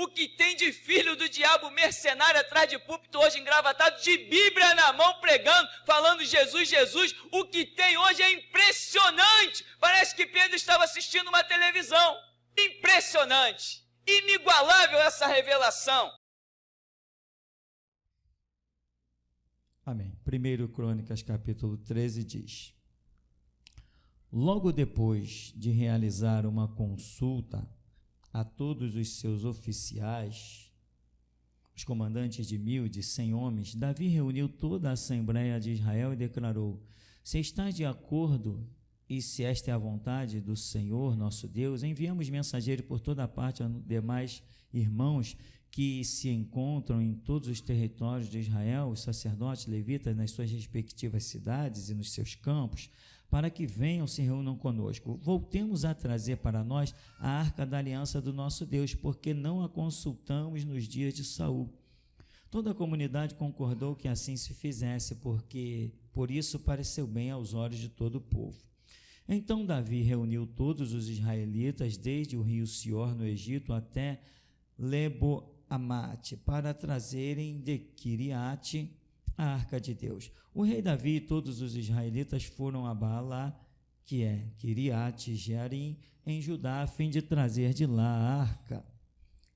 O que tem de filho do diabo mercenário atrás de púlpito hoje engravatado, de Bíblia na mão pregando, falando Jesus, Jesus. O que tem hoje é impressionante. Parece que Pedro estava assistindo uma televisão. Impressionante. Inigualável essa revelação. Amém. 1 Crônicas, capítulo 13, diz: logo depois de realizar uma consulta a todos os seus oficiais, os comandantes de 1.000 e de 100 homens, Davi reuniu toda a Assembleia de Israel e declarou: se estás de acordo e se esta é a vontade do Senhor nosso Deus, enviamos mensageiro por toda parte aos demais irmãos que se encontram em todos os territórios de Israel, os sacerdotes, levitas, nas suas respectivas cidades e nos seus campos, para que venham se reúnam conosco. Voltemos a trazer para nós a arca da aliança do nosso Deus, porque não a consultamos nos dias de Saul. Toda a comunidade concordou que assim se fizesse, porque por isso pareceu bem aos olhos de todo o povo. Então Davi reuniu todos os israelitas, desde o rio Sior no Egito até Lebo-Amate, para trazerem de Quiriate a arca de Deus. O rei Davi e todos os israelitas foram a Baalá, que é Quiriate Jearim, em Judá, a fim de trazer de lá a arca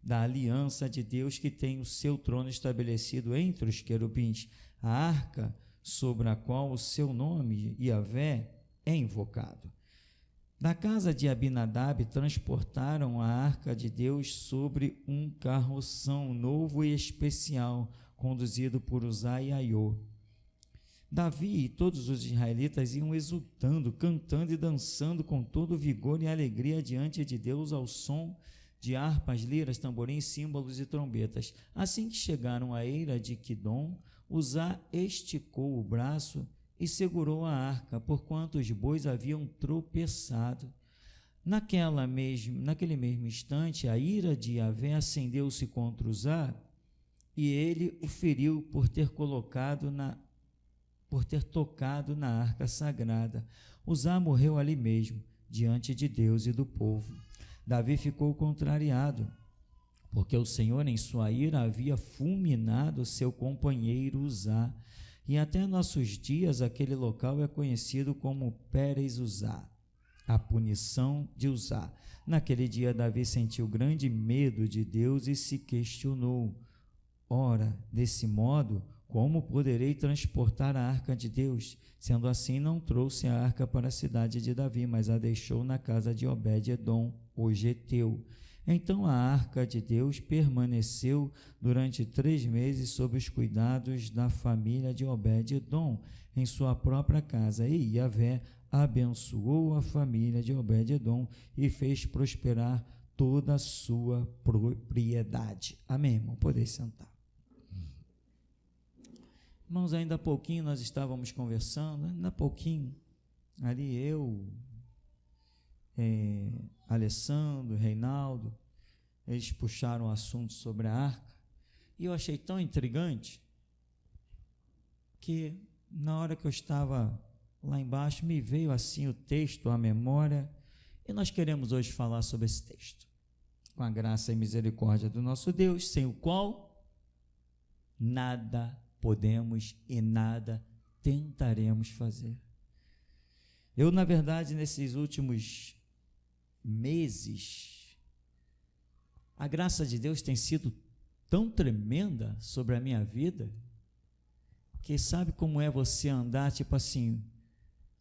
da aliança de Deus, que tem o seu trono estabelecido entre os querubins, a arca sobre a qual o seu nome, Yahvé, é invocado. Da casa de Abinadab transportaram a arca de Deus sobre um carroção novo e especial, conduzido por Uzai e Aiô. Davi e todos os israelitas iam exultando, cantando e dançando com todo vigor e alegria diante de Deus ao som de harpas, liras, tamborins, símbolos e trombetas. Assim que chegaram à eira de Quidom, Uzá esticou o braço e segurou a arca, porquanto os bois haviam tropeçado. Naquele mesmo instante, a ira de Yahvé acendeu-se contra Uzá, e ele o feriu por ter tocado na arca sagrada. Uzá morreu ali mesmo, diante de Deus e do povo. Davi ficou contrariado, porque o Senhor em sua ira havia fulminado seu companheiro Uzá, e até nossos dias aquele local é conhecido como Pérez Uzá, a punição de Uzá. Naquele dia Davi sentiu grande medo de Deus e se questionou: ora, desse modo, como poderei transportar a arca de Deus? Sendo assim, não trouxe a arca para a cidade de Davi, mas a deixou na casa de Obed-edom, o geteu. Então a arca de Deus permaneceu durante 3 meses sob os cuidados da família de Obed-edom, em sua própria casa, e Yahvé abençoou a família de Obed-edom e fez prosperar toda a sua propriedade. Amém, irmão? Podem sentar. Irmãos, ainda há pouquinho nós estávamos conversando, ainda há pouquinho, ali eu, Alessandro, Reinaldo, eles puxaram o assunto sobre a arca, e eu achei tão intrigante, que na hora que eu estava lá embaixo, me veio assim o texto à memória, e nós queremos hoje falar sobre esse texto, com a graça e misericórdia do nosso Deus, sem o qual nada podemos e nada tentaremos fazer. Eu, na verdade, nesses últimos meses, a graça de Deus tem sido tão tremenda sobre a minha vida, que sabe como é você andar, tipo assim,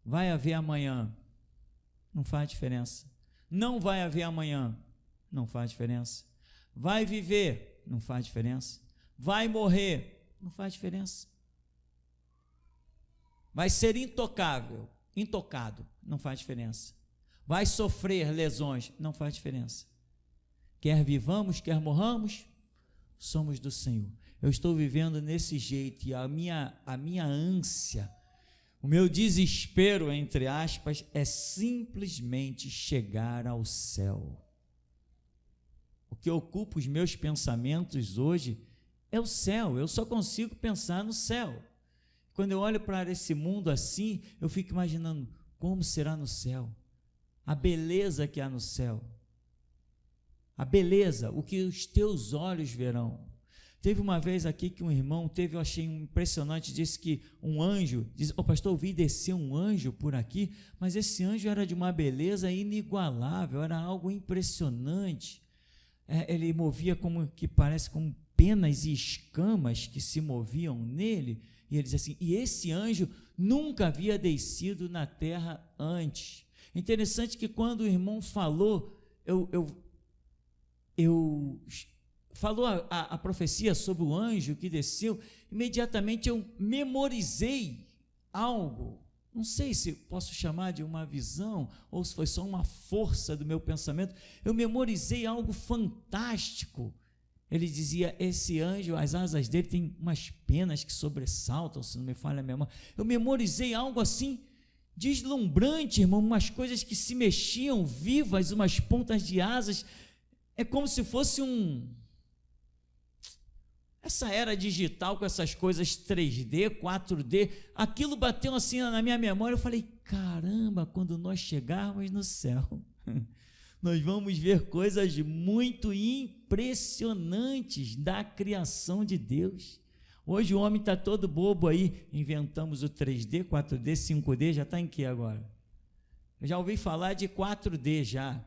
vai haver amanhã, não faz diferença. Não vai haver amanhã, não faz diferença. Vai viver, não faz diferença. Vai morrer, não faz diferença. Vai ser intocável, intocado, não faz diferença. Vai sofrer lesões, não faz diferença. Quer vivamos, quer morramos, somos do Senhor. Eu estou vivendo nesse jeito, e a minha ânsia, o meu desespero, entre aspas, é simplesmente chegar ao céu. O que ocupa os meus pensamentos hoje é o céu. Eu só consigo pensar no céu. Quando eu olho para esse mundo assim, eu fico imaginando como será no céu, a beleza que há no céu. a beleza, o que os teus olhos verão. Teve uma vez aqui que um irmão eu achei impressionante, disse que um anjo, pastor, eu vi descer um anjo por aqui, mas esse anjo era de uma beleza inigualável, era algo impressionante. Ele movia parece como penas e escamas que se moviam nele, e ele diz assim, e esse anjo nunca havia descido na terra antes. Interessante que quando o irmão falou, falou a profecia sobre o anjo que desceu, imediatamente eu memorizei algo, não sei se posso chamar de uma visão, ou se foi só uma força do meu pensamento, eu memorizei algo fantástico. Ele dizia, esse anjo, as asas dele tem umas penas que sobressaltam, se não me falha a memória. Eu memorizei algo assim, deslumbrante, irmão, umas coisas que se mexiam vivas, umas pontas de asas, é como se fosse essa era digital com essas coisas 3D, 4D, aquilo bateu assim na minha memória, eu falei, caramba, quando nós chegarmos no céu, nós vamos ver coisas muito impressionantes da criação de Deus. Hoje o homem está todo bobo aí, inventamos o 3D, 4D, 5D, já está em que agora? Eu já ouvi falar de 4D já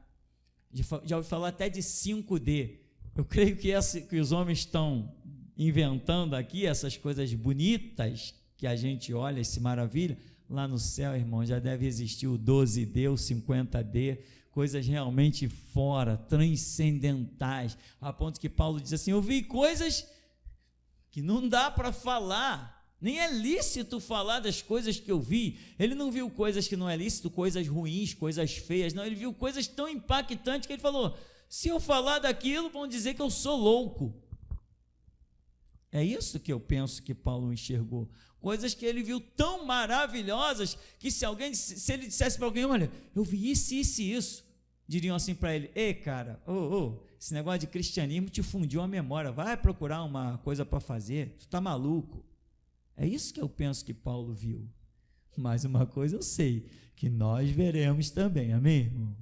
ouvi falar até de 5D, eu creio que os homens estão inventando aqui essas coisas bonitas que a gente olha e se maravilha, lá no céu, irmão, já deve existir o 12D, o 50D, coisas realmente fora, transcendentais, a ponto que Paulo diz assim, eu vi coisas que não dá para falar, nem é lícito falar das coisas que eu vi. Ele não viu coisas que não é lícito, coisas ruins, coisas feias, não, ele viu coisas tão impactantes que ele falou, se eu falar daquilo, vão dizer que eu sou louco. É isso que eu penso que Paulo enxergou, coisas que ele viu tão maravilhosas, que se ele dissesse para alguém, olha, eu vi isso, isso e isso, diriam assim para ele, ei cara, esse negócio de cristianismo te fundiu a memória, vai procurar uma coisa para fazer, tu está maluco. É isso que eu penso que Paulo viu, mas uma coisa eu sei, que nós veremos também, amém, irmão?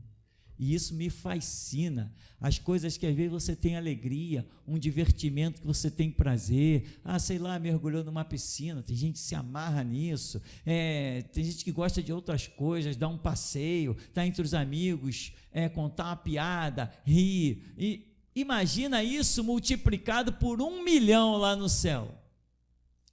E isso me fascina, as coisas que às vezes você tem alegria, um divertimento que você tem prazer, sei lá, mergulhou numa piscina, tem gente que se amarra nisso, tem gente que gosta de outras coisas, dar um passeio, estar entre os amigos, contar uma piada, rir, e imagina isso multiplicado por 1 milhão lá no céu,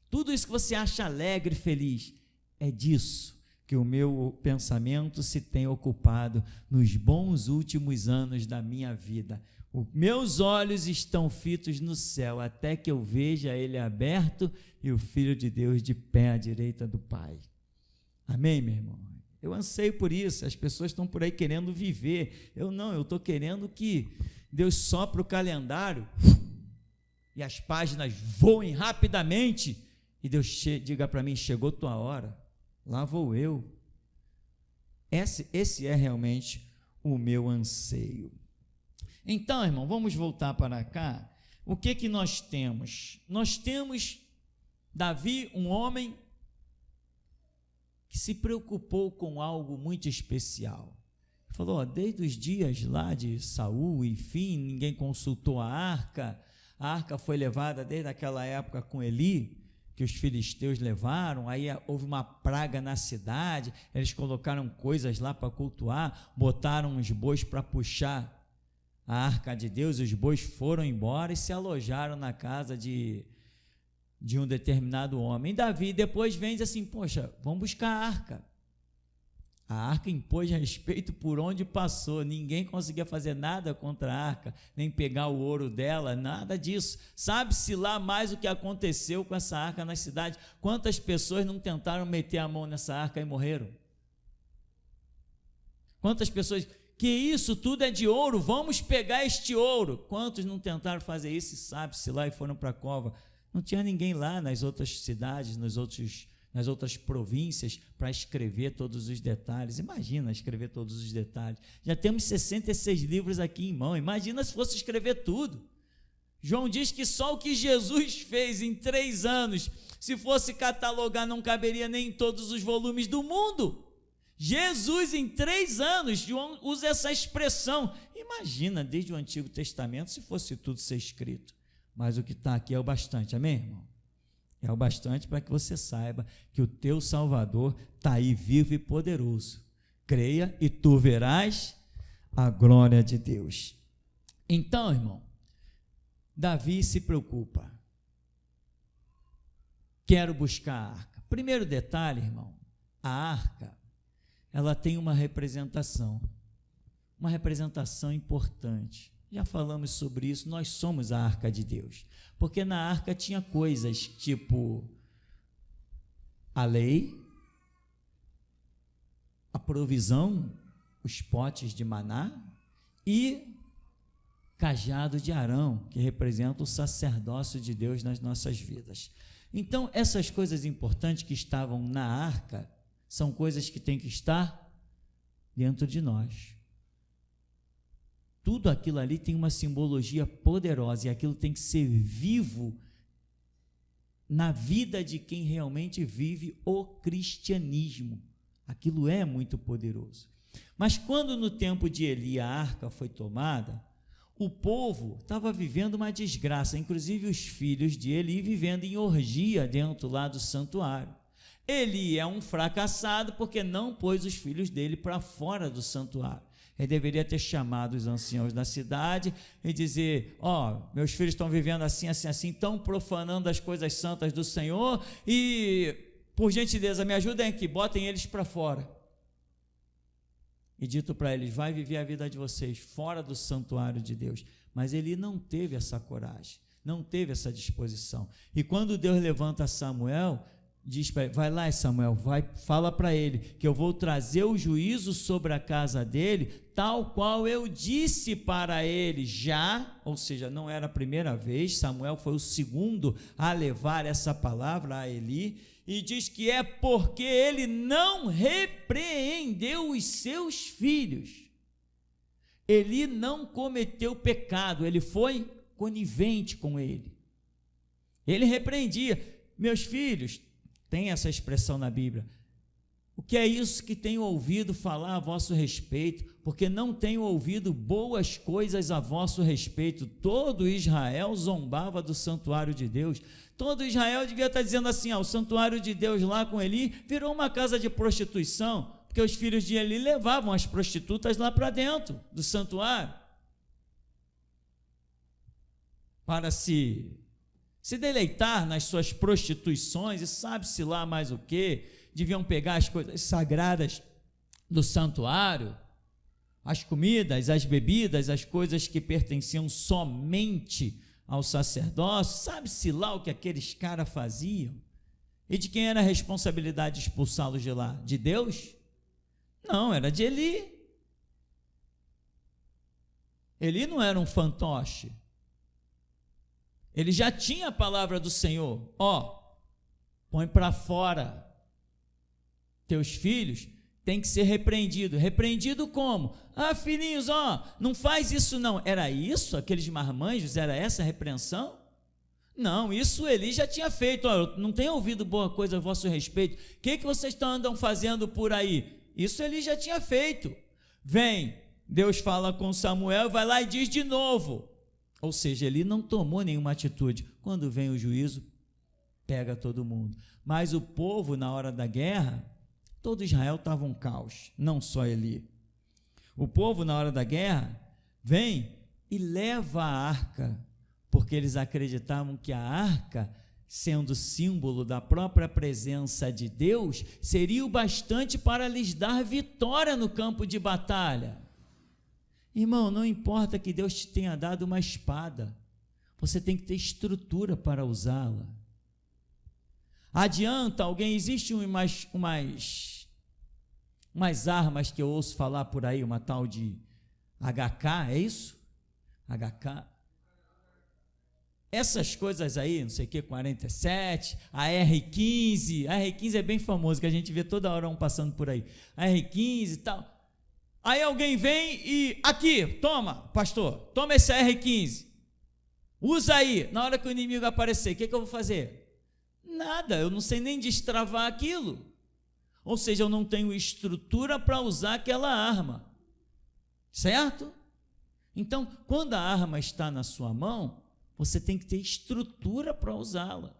tudo isso que você acha alegre e feliz, é disso que o meu pensamento se tem ocupado nos bons últimos anos da minha vida. Os meus olhos estão fitos no céu, até que eu veja ele aberto e o Filho de Deus de pé à direita do Pai. Amém, meu irmão? Eu anseio por isso, as pessoas estão por aí querendo viver, eu estou querendo que Deus sopre o calendário e as páginas voem rapidamente e Deus diga para mim, chegou tua hora. Lá vou eu. Esse é realmente o meu anseio. Então, irmão, vamos voltar para cá. O que nós temos? Nós temos Davi, um homem que se preocupou com algo muito especial. Ele falou, desde os dias lá de Saul, enfim, ninguém consultou a arca foi levada desde aquela época com Eli, que os filisteus levaram, aí houve uma praga na cidade, eles colocaram coisas lá para cultuar, botaram uns bois para puxar a arca de Deus, os bois foram embora e se alojaram na casa de um determinado homem. Davi depois vem e diz assim, poxa, vamos buscar a arca. A arca impôs respeito por onde passou, ninguém conseguia fazer nada contra a arca, nem pegar o ouro dela, nada disso. Sabe-se lá mais o que aconteceu com essa arca na cidade, quantas pessoas não tentaram meter a mão nessa arca e morreram? Quantas pessoas, que isso tudo é de ouro, vamos pegar este ouro, quantos não tentaram fazer isso e sabe-se lá e foram para a cova? Não tinha ninguém lá nas outras cidades, nas outras províncias, para escrever todos os detalhes. Imagina escrever todos os detalhes. Já temos 66 livros aqui em mão, imagina se fosse escrever tudo. João diz que só o que Jesus fez em 3 anos, se fosse catalogar, não caberia nem em todos os volumes do mundo. Jesus, em 3 anos, João usa essa expressão. Imagina, desde o Antigo Testamento, se fosse tudo ser escrito. Mas o que está aqui é o bastante, amém, irmão? É o bastante para que você saiba que o teu Salvador está aí vivo e poderoso. Creia e tu verás a glória de Deus. Então, irmão, Davi se preocupa. Quero buscar a arca. Primeiro detalhe, irmão, a arca, ela tem uma representação importante. Já falamos sobre isso, nós somos a arca de Deus, porque na arca tinha coisas tipo a lei, a provisão, os potes de maná e cajado de Arão, que representa o sacerdócio de Deus nas nossas vidas. Então, essas coisas importantes que estavam na arca são coisas que têm que estar dentro de nós. Tudo aquilo ali tem uma simbologia poderosa e aquilo tem que ser vivo na vida de quem realmente vive o cristianismo. Aquilo é muito poderoso. Mas quando no tempo de Eli a arca foi tomada, o povo estava vivendo uma desgraça, inclusive os filhos de Eli vivendo em orgia dentro lá do santuário. Eli é um fracassado porque não pôs os filhos dele para fora do santuário. Ele deveria ter chamado os anciãos da cidade e dizer: meus filhos estão vivendo assim, assim, assim, estão profanando as coisas santas do Senhor e, por gentileza, me ajudem aqui, botem eles para fora. E dito para eles: vai viver a vida de vocês fora do santuário de Deus. Mas ele não teve essa coragem, não teve essa disposição. E quando Deus levanta Samuel, diz para ele: vai lá, Samuel, fala para ele que eu vou trazer o juízo sobre a casa dele, tal qual eu disse para ele já, ou seja, não era a primeira vez, Samuel foi o segundo a levar essa palavra a Eli, e diz que é porque ele não repreendeu os seus filhos. Eli não cometeu pecado, ele foi conivente com ele. Ele repreendia: meus filhos, tem essa expressão na Bíblia, o que é isso que tenho ouvido falar a vosso respeito? Porque não tenho ouvido boas coisas a vosso respeito. Todo Israel zombava do santuário de Deus. Todo Israel devia estar dizendo assim: o santuário de Deus lá com Eli virou uma casa de prostituição, porque os filhos de Eli levavam as prostitutas lá para dentro do santuário para se deleitar nas suas prostituições e sabe-se lá mais o que. Deviam pegar as coisas sagradas do santuário, as comidas, as bebidas, as coisas que pertenciam somente ao sacerdócio, sabe-se lá o que aqueles caras faziam. E de quem era a responsabilidade de expulsá-los de lá? De Deus? Não, era de Eli. Eli não era um fantoche. Ele já tinha a palavra do Senhor: põe para fora teus filhos, tem que ser repreendido. Repreendido como? Filhinhos, não faz isso não. Era isso? Aqueles marmanjos, era essa a repreensão? Não, isso Eli já tinha feito. Não tenho ouvido boa coisa a vosso respeito. O que vocês andam fazendo por aí? Isso Eli já tinha feito. Vem, Deus fala com Samuel, vai lá e diz de novo. Ou seja, Eli não tomou nenhuma atitude. Quando vem o juízo, pega todo mundo. Mas o povo, na hora da guerra, todo Israel estava um caos, não só Eli. O povo, na hora da guerra, vem e leva a arca, porque eles acreditavam que a arca, sendo símbolo da própria presença de Deus, seria o bastante para lhes dar vitória no campo de batalha. Irmão, não importa que Deus te tenha dado uma espada, você tem que ter estrutura para usá-la. Adianta alguém, existe umas armas que eu ouço falar por aí, uma tal de HK, é isso? HK? Essas coisas aí, não sei o que, 47, a R15, a R15 é bem famoso, que a gente vê toda hora um passando por aí, a R15 e tal. Aí alguém vem e, aqui, toma, pastor, toma esse R15, usa aí, na hora que o inimigo aparecer, o que eu vou fazer? Nada, eu não sei nem destravar aquilo. Ou seja, eu não tenho estrutura para usar aquela arma, certo? Então, quando a arma está na sua mão, você tem que ter estrutura para usá-la.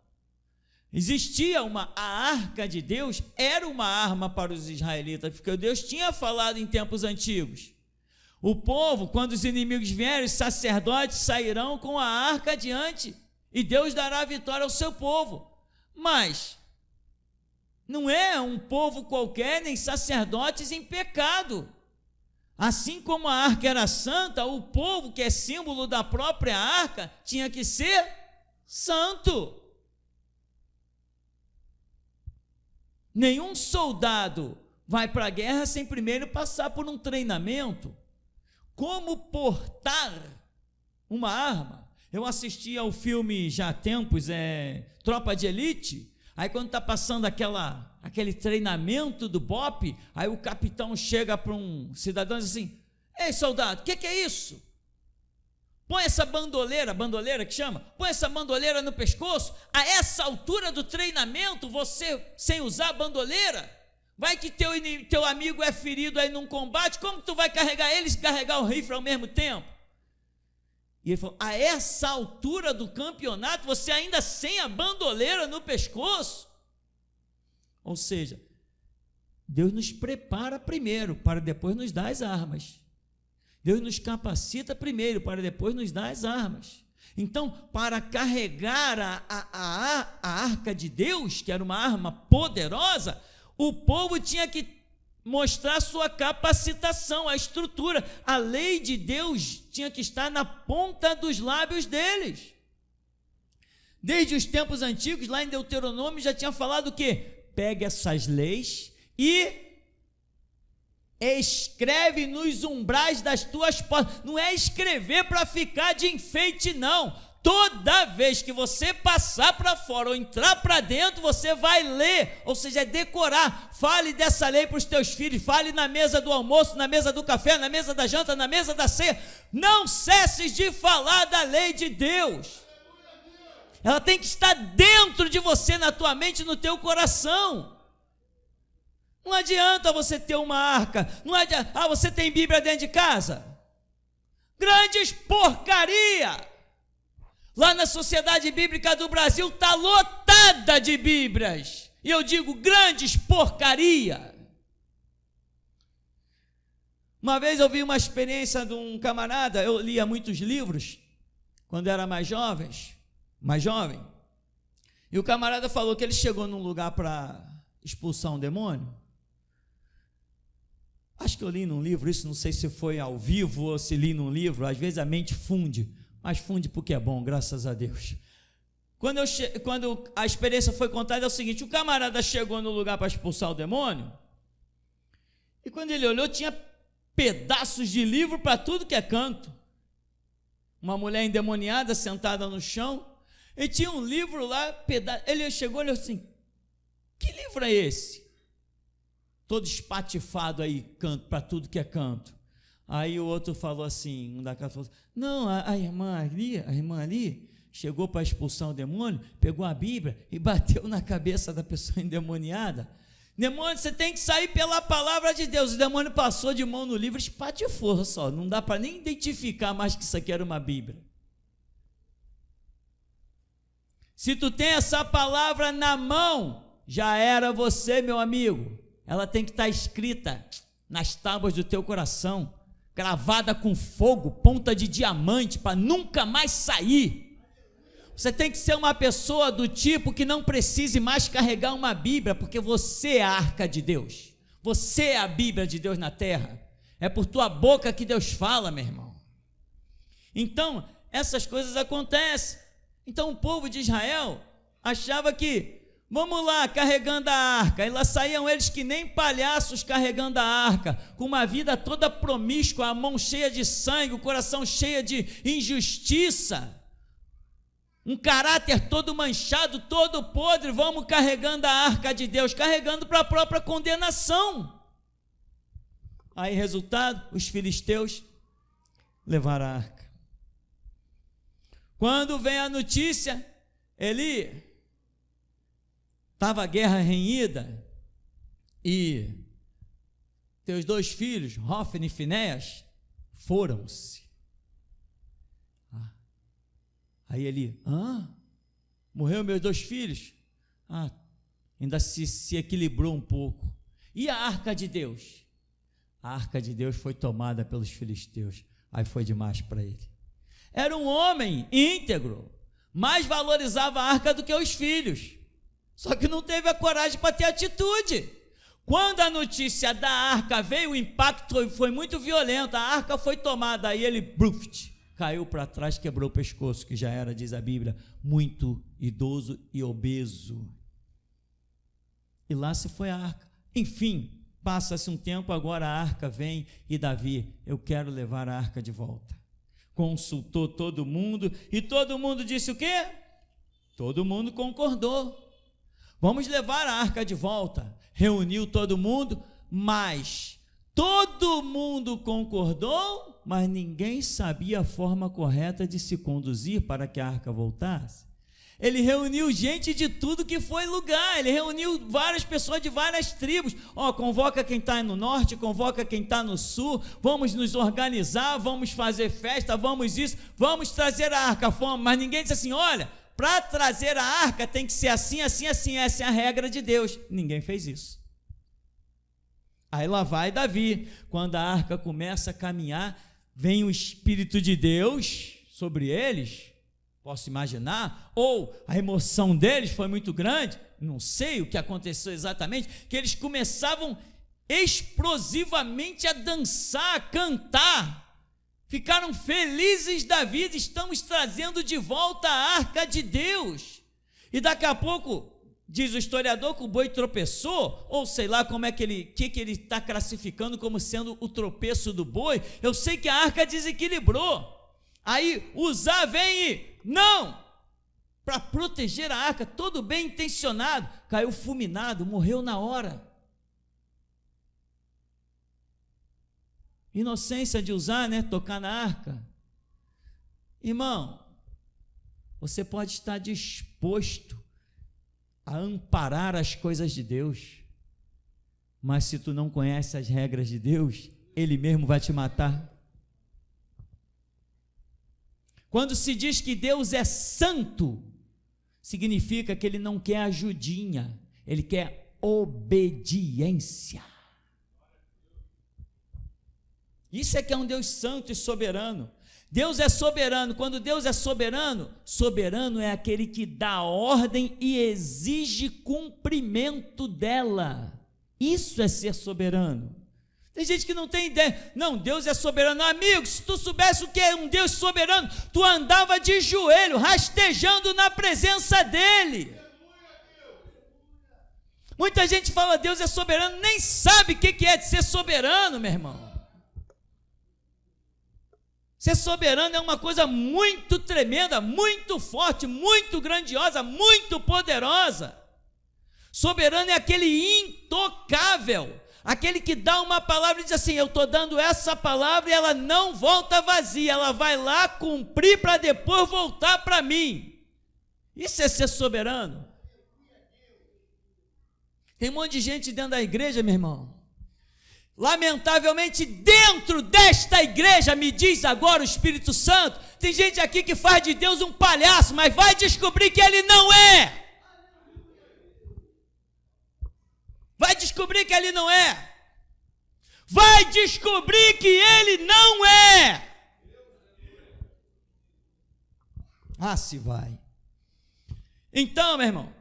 Existia a arca de Deus era uma arma para os israelitas, porque Deus tinha falado em tempos antigos. O povo, quando os inimigos vierem, os sacerdotes sairão com a arca adiante, e Deus dará vitória ao seu povo. Mas não é um povo qualquer, nem sacerdotes em pecado. Assim como a arca era santa, o povo, que é símbolo da própria arca, tinha que ser santo. Nenhum soldado vai para a guerra sem primeiro passar por um treinamento. Como portar uma arma? Eu assisti ao filme já há tempos, Tropa de Elite. Aí quando está passando aquele treinamento do BOPE, aí o capitão chega para um cidadão e diz assim: ei, soldado, o que é isso? Põe essa bandoleira que chama, põe essa bandoleira no pescoço. A essa altura do treinamento, você sem usar a bandoleira, vai que teu amigo é ferido aí num combate, como tu vai carregar ele e carregar o rifle ao mesmo tempo? E ele falou: a essa altura do campeonato, você ainda sem a bandoleira no pescoço? Ou seja, Deus nos prepara primeiro, para depois nos dar as armas. Deus nos capacita primeiro, para depois nos dar as armas. Então, para carregar a arca de Deus, que era uma arma poderosa, o povo tinha que mostrar sua capacitação, a estrutura. A lei de Deus tinha que estar na ponta dos lábios deles. Desde os tempos antigos, lá em Deuteronômio, já tinha falado o quê? Pegue essas leis e escreve nos umbrais das tuas portas. Não é escrever para ficar de enfeite, não. Toda vez que você passar para fora ou entrar para dentro, você vai ler, ou seja, é decorar. Fale dessa lei para os teus filhos, fale na mesa do almoço, na mesa do café, na mesa da janta, na mesa da ceia. Não cesses de falar da lei de Deus. Ela tem que estar dentro de você, na tua mente, no teu coração. Não adianta você ter uma arca, não adianta, você tem Bíblia dentro de casa? Grandes porcaria! Lá na Sociedade Bíblica do Brasil está lotada de Bíblias, e eu digo grandes porcaria. Uma vez eu vi uma experiência de um camarada, eu lia muitos livros, quando era mais jovem, e o camarada falou que ele chegou num lugar para expulsar um demônio. Acho que eu li num livro isso, não sei se foi ao vivo ou se li num livro. Às vezes a mente funde, mas funde porque é bom, graças a Deus. Quando a experiência foi contada é o seguinte: o camarada chegou no lugar para expulsar o demônio, e quando ele olhou, tinha pedaços de livro para tudo que é canto. Uma mulher endemoniada sentada no chão, e tinha um livro lá, ele chegou e olhou assim: que livro é esse? Todo espatifado aí, canto, para tudo que é canto. Aí o outro falou assim, um da casa falou assim: não, a irmã ali chegou para expulsar o demônio, pegou a Bíblia e bateu na cabeça da pessoa endemoniada. Demônio, você tem que sair pela palavra de Deus. O demônio passou de mão no livro, espatifou só, não dá para nem identificar mais que isso aqui era uma Bíblia. Se tu tem essa palavra na mão, já era você, meu amigo. Ela tem que estar escrita nas tábuas do teu coração, gravada com fogo, ponta de diamante, para nunca mais sair. Você tem que ser uma pessoa do tipo que não precise mais carregar uma Bíblia, porque você é a arca de Deus, você é a Bíblia de Deus na terra. É por tua boca que Deus fala, meu irmão. Então, essas coisas acontecem. Então o povo de Israel achava que, vamos lá, carregando a arca, e lá saíam eles que nem palhaços carregando a arca, com uma vida toda promíscua, a mão cheia de sangue, o coração cheio de injustiça, um caráter todo manchado, todo podre. Vamos carregando a arca de Deus, carregando para a própria condenação. Aí, resultado, os filisteus levaram a arca. Quando vem a notícia, estava a guerra renhida, e teus 2 filhos, Hófni e Finéias, foram-se. Aí ele, morreu meus 2 filhos? Ainda se equilibrou um pouco. E a arca de Deus? A arca de Deus foi tomada pelos filisteus. Aí foi demais para ele. Era um homem íntegro, mais valorizava a arca do que os filhos. Só que não teve a coragem para ter atitude. Quando a notícia da arca veio, o impacto foi muito violento. A arca foi tomada, aí ele caiu para trás, quebrou o pescoço, que já era, diz a Bíblia, muito idoso e obeso. E lá se foi a arca. Enfim, passa-se um tempo, agora a arca vem e Davi, eu quero levar a arca de volta. Consultou todo mundo e todo mundo disse o quê? Todo mundo concordou. Vamos levar a arca de volta. Reuniu todo mundo, mas todo mundo concordou, mas ninguém sabia a forma correta de se conduzir para que a arca voltasse. Ele reuniu gente de tudo que foi lugar, ele reuniu várias pessoas de várias tribos. Convoca quem está no norte, convoca quem está no sul, vamos nos organizar, vamos fazer festa, vamos isso, vamos trazer a arca. Mas ninguém disse assim, olha, para trazer a arca tem que ser assim, assim, assim, essa é a regra de Deus. Ninguém fez isso. Aí lá vai Davi, quando a arca começa a caminhar, vem o Espírito de Deus sobre eles, posso imaginar, ou a emoção deles foi muito grande, não sei o que aconteceu exatamente, que eles começavam explosivamente a dançar, a cantar, ficaram felizes da vida, estamos trazendo de volta a arca de Deus, e daqui a pouco, diz o historiador que o boi tropeçou, ou sei lá como é que ele está classificando como sendo o tropeço do boi, eu sei que a arca desequilibrou, aí Uzá vem e, não, para proteger a arca, todo bem intencionado, caiu fulminado, morreu na hora. Inocência de Uzá, tocar na arca. Irmão, você pode estar disposto a amparar as coisas de Deus, mas se tu não conhece as regras de Deus, Ele mesmo vai te matar. Quando se diz que Deus é santo, significa que Ele não quer ajudinha, Ele quer obediência. Isso é que é um Deus santo e soberano. Deus é soberano. Quando Deus é soberano, soberano é aquele que dá ordem e exige cumprimento dela. Isso é ser soberano. Tem gente que não tem ideia. Não, Deus é soberano. Amigo, se tu soubesse o que é um Deus soberano, tu andava de joelho, rastejando na presença dEle. Muita gente fala Deus é soberano, nem sabe o que é de ser soberano, meu irmão. Ser soberano é uma coisa muito tremenda, muito forte, muito grandiosa, muito poderosa. Soberano é aquele intocável, aquele que dá uma palavra e diz assim, eu estou dando essa palavra e ela não volta vazia, ela vai lá cumprir para depois voltar para mim. Isso é ser soberano. Tem um monte de gente dentro da igreja, meu irmão. Lamentavelmente, dentro desta igreja, me diz agora o Espírito Santo, tem gente aqui que faz de Deus um palhaço, mas vai descobrir que Ele não é. Vai descobrir que Ele não é. Vai descobrir que Ele não é. Se vai. Então, meu irmão,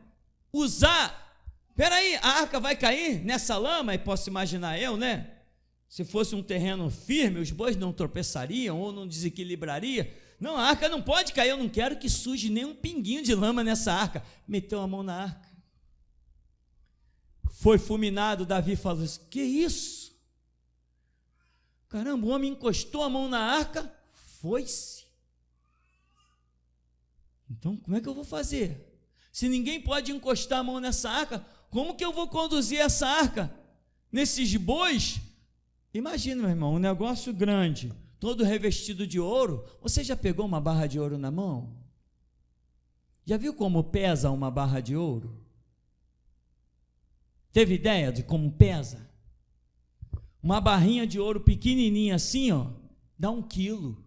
peraí, a arca vai cair nessa lama, e posso imaginar eu, se fosse um terreno firme, os bois não tropeçariam ou não desequilibraria. Não, a arca não pode cair, eu não quero que suje nem um pinguinho de lama nessa arca. Meteu a mão na arca. Foi fulminado, Davi falou assim, que isso? Caramba, o homem encostou a mão na arca, foi-se. Então, como é que eu vou fazer? Se ninguém pode encostar a mão nessa arca, como que eu vou conduzir essa arca? Nesses bois? Imagina, meu irmão, um negócio grande, todo revestido de ouro. Você já pegou uma barra de ouro na mão? Já viu como pesa uma barra de ouro? Teve ideia de como pesa? Uma barrinha de ouro pequenininha assim, ó, dá 1 quilo.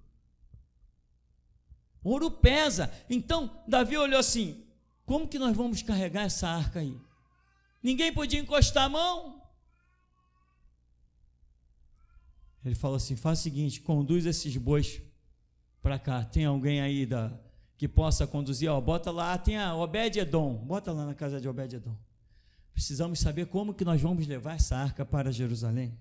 Ouro pesa. Então, Davi olhou assim, como que nós vamos carregar essa arca aí? Ninguém podia encostar a mão. Ele falou assim, faz o seguinte, conduz esses bois para cá. Tem alguém aí que possa conduzir? Ó, bota lá, tem a Obed-Edom. Bota lá na casa de Obed-Edom. Precisamos saber como que nós vamos levar essa arca para Jerusalém.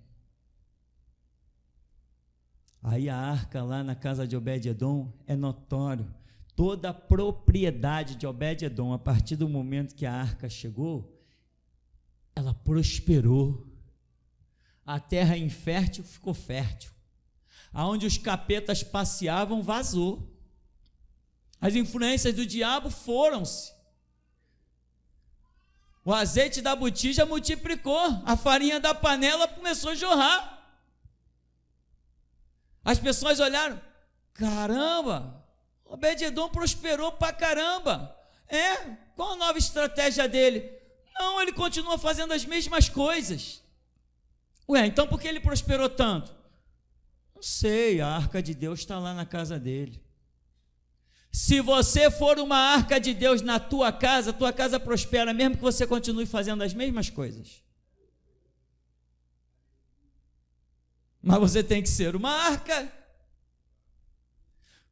Aí a arca lá na casa de Obed-Edom é notório. Toda a propriedade de Obed-Edom, a partir do momento que a arca chegou, ela prosperou. A terra infértil ficou fértil. Aonde os capetas passeavam, vazou. As influências do diabo foram-se. O azeite da botija multiplicou, a farinha da panela começou a jorrar. As pessoas olharam, caramba, Obed-Edom prosperou pra caramba. Qual a nova estratégia dele? Não, ele continua fazendo as mesmas coisas. Então por que ele prosperou tanto? Não sei, a arca de Deus está lá na casa dele. Se você for uma arca de Deus na tua casa prospera, mesmo que você continue fazendo as mesmas coisas. Mas você tem que ser uma arca.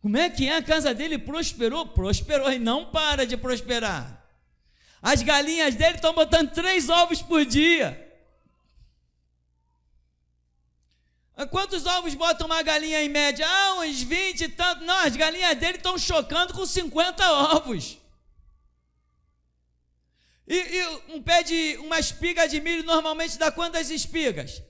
Como é que a casa dele prosperou? Prosperou e não para de prosperar. As galinhas dele estão botando 3 ovos por dia. Quantos ovos bota uma galinha em média? Uns 20 e tanto. Não, as galinhas dele estão chocando com 50 ovos. E uma espiga de milho normalmente dá quantas espigas?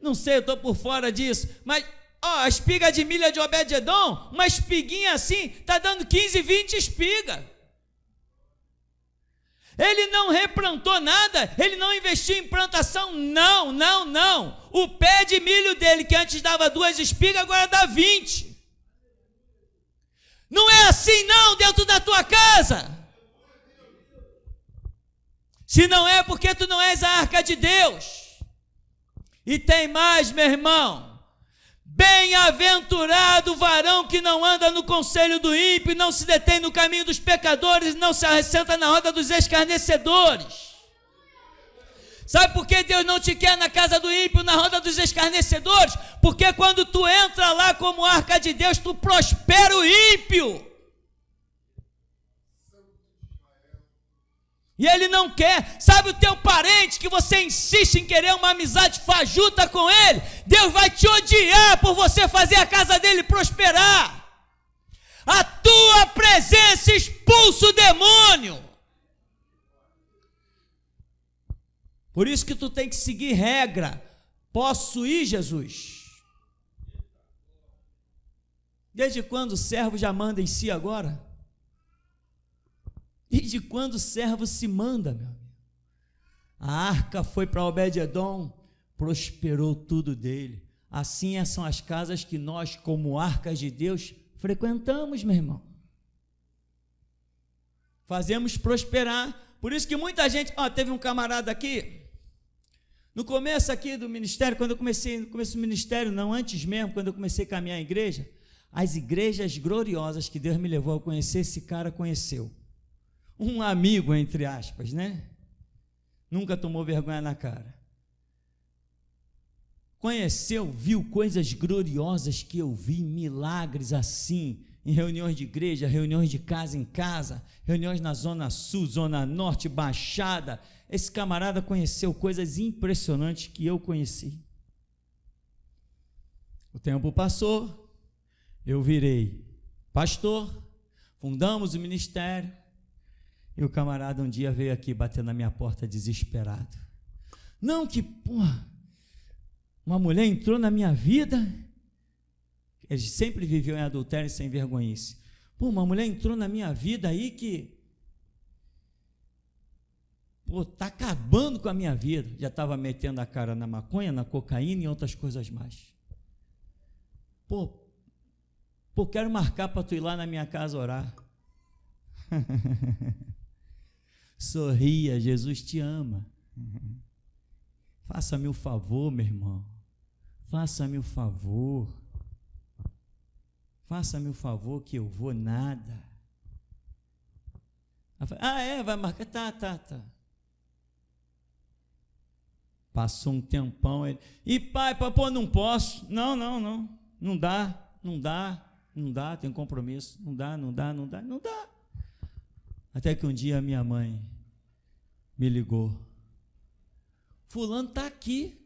Não sei, eu estou por fora disso. Mas, a espiga de milho de Obed-Edom, uma espiguinha assim, está dando 15, 20 espigas. Ele não replantou nada, ele não investiu em plantação, não. O pé de milho dele, que antes dava 2 espigas, agora dá 20. Não é assim não, dentro da tua casa. Se não é, porque tu não és a arca de Deus. E tem mais, meu irmão. Bem-aventurado o varão que não anda no conselho do ímpio, não se detém no caminho dos pecadores, não se assenta na roda dos escarnecedores. Sabe por que Deus não te quer na casa do ímpio, na roda dos escarnecedores? Porque quando tu entra lá como arca de Deus, tu prospera o ímpio. E ele não quer. Sabe o teu parente que você insiste em querer uma amizade fajuta com ele? Deus vai te odiar por você fazer a casa dele prosperar. A tua presença expulsa o demônio. Por isso que tu tem que seguir regra. Posso ir, Jesus? Desde quando o servo já manda em si agora? Desde quando o servo se manda, meu amigo? A arca foi para Obed-Edom, prosperou tudo dele. Assim são as casas que nós, como arcas de Deus, frequentamos, meu irmão. Fazemos prosperar. Por isso que muita gente... teve um camarada aqui, no começo aqui do ministério, quando eu comecei, no começo do ministério, não, antes mesmo, quando eu comecei a caminhar em igreja, as igrejas gloriosas que Deus me levou a conhecer, esse cara conheceu. Um amigo, entre aspas, né? Nunca tomou vergonha na cara. Conheceu, viu coisas gloriosas que eu vi, milagres assim, em reuniões de igreja, reuniões de casa em casa, reuniões na Zona Sul, Zona Norte, Baixada. Esse camarada conheceu coisas impressionantes que eu conheci. O tempo passou, eu virei pastor, fundamos o ministério. E o camarada um dia veio aqui bater na minha porta desesperado. Não, uma mulher entrou na minha vida. Ele sempre viveu em adultério e sem vergonhice. Uma mulher entrou na minha vida aí que está acabando com a minha vida. Já estava metendo a cara na maconha, na cocaína e outras coisas mais. Quero marcar para tu ir lá na minha casa orar. Sorria, Jesus te ama. Faça-me o favor, meu irmão. Faça-me o favor. Faça-me o favor que eu vou nada. Vai marcar? Tá. Passou um tempão, ele, e pai, pô, não posso. Não dá, tem compromisso. Não dá. Até que um dia a minha mãe me ligou. Fulano está aqui.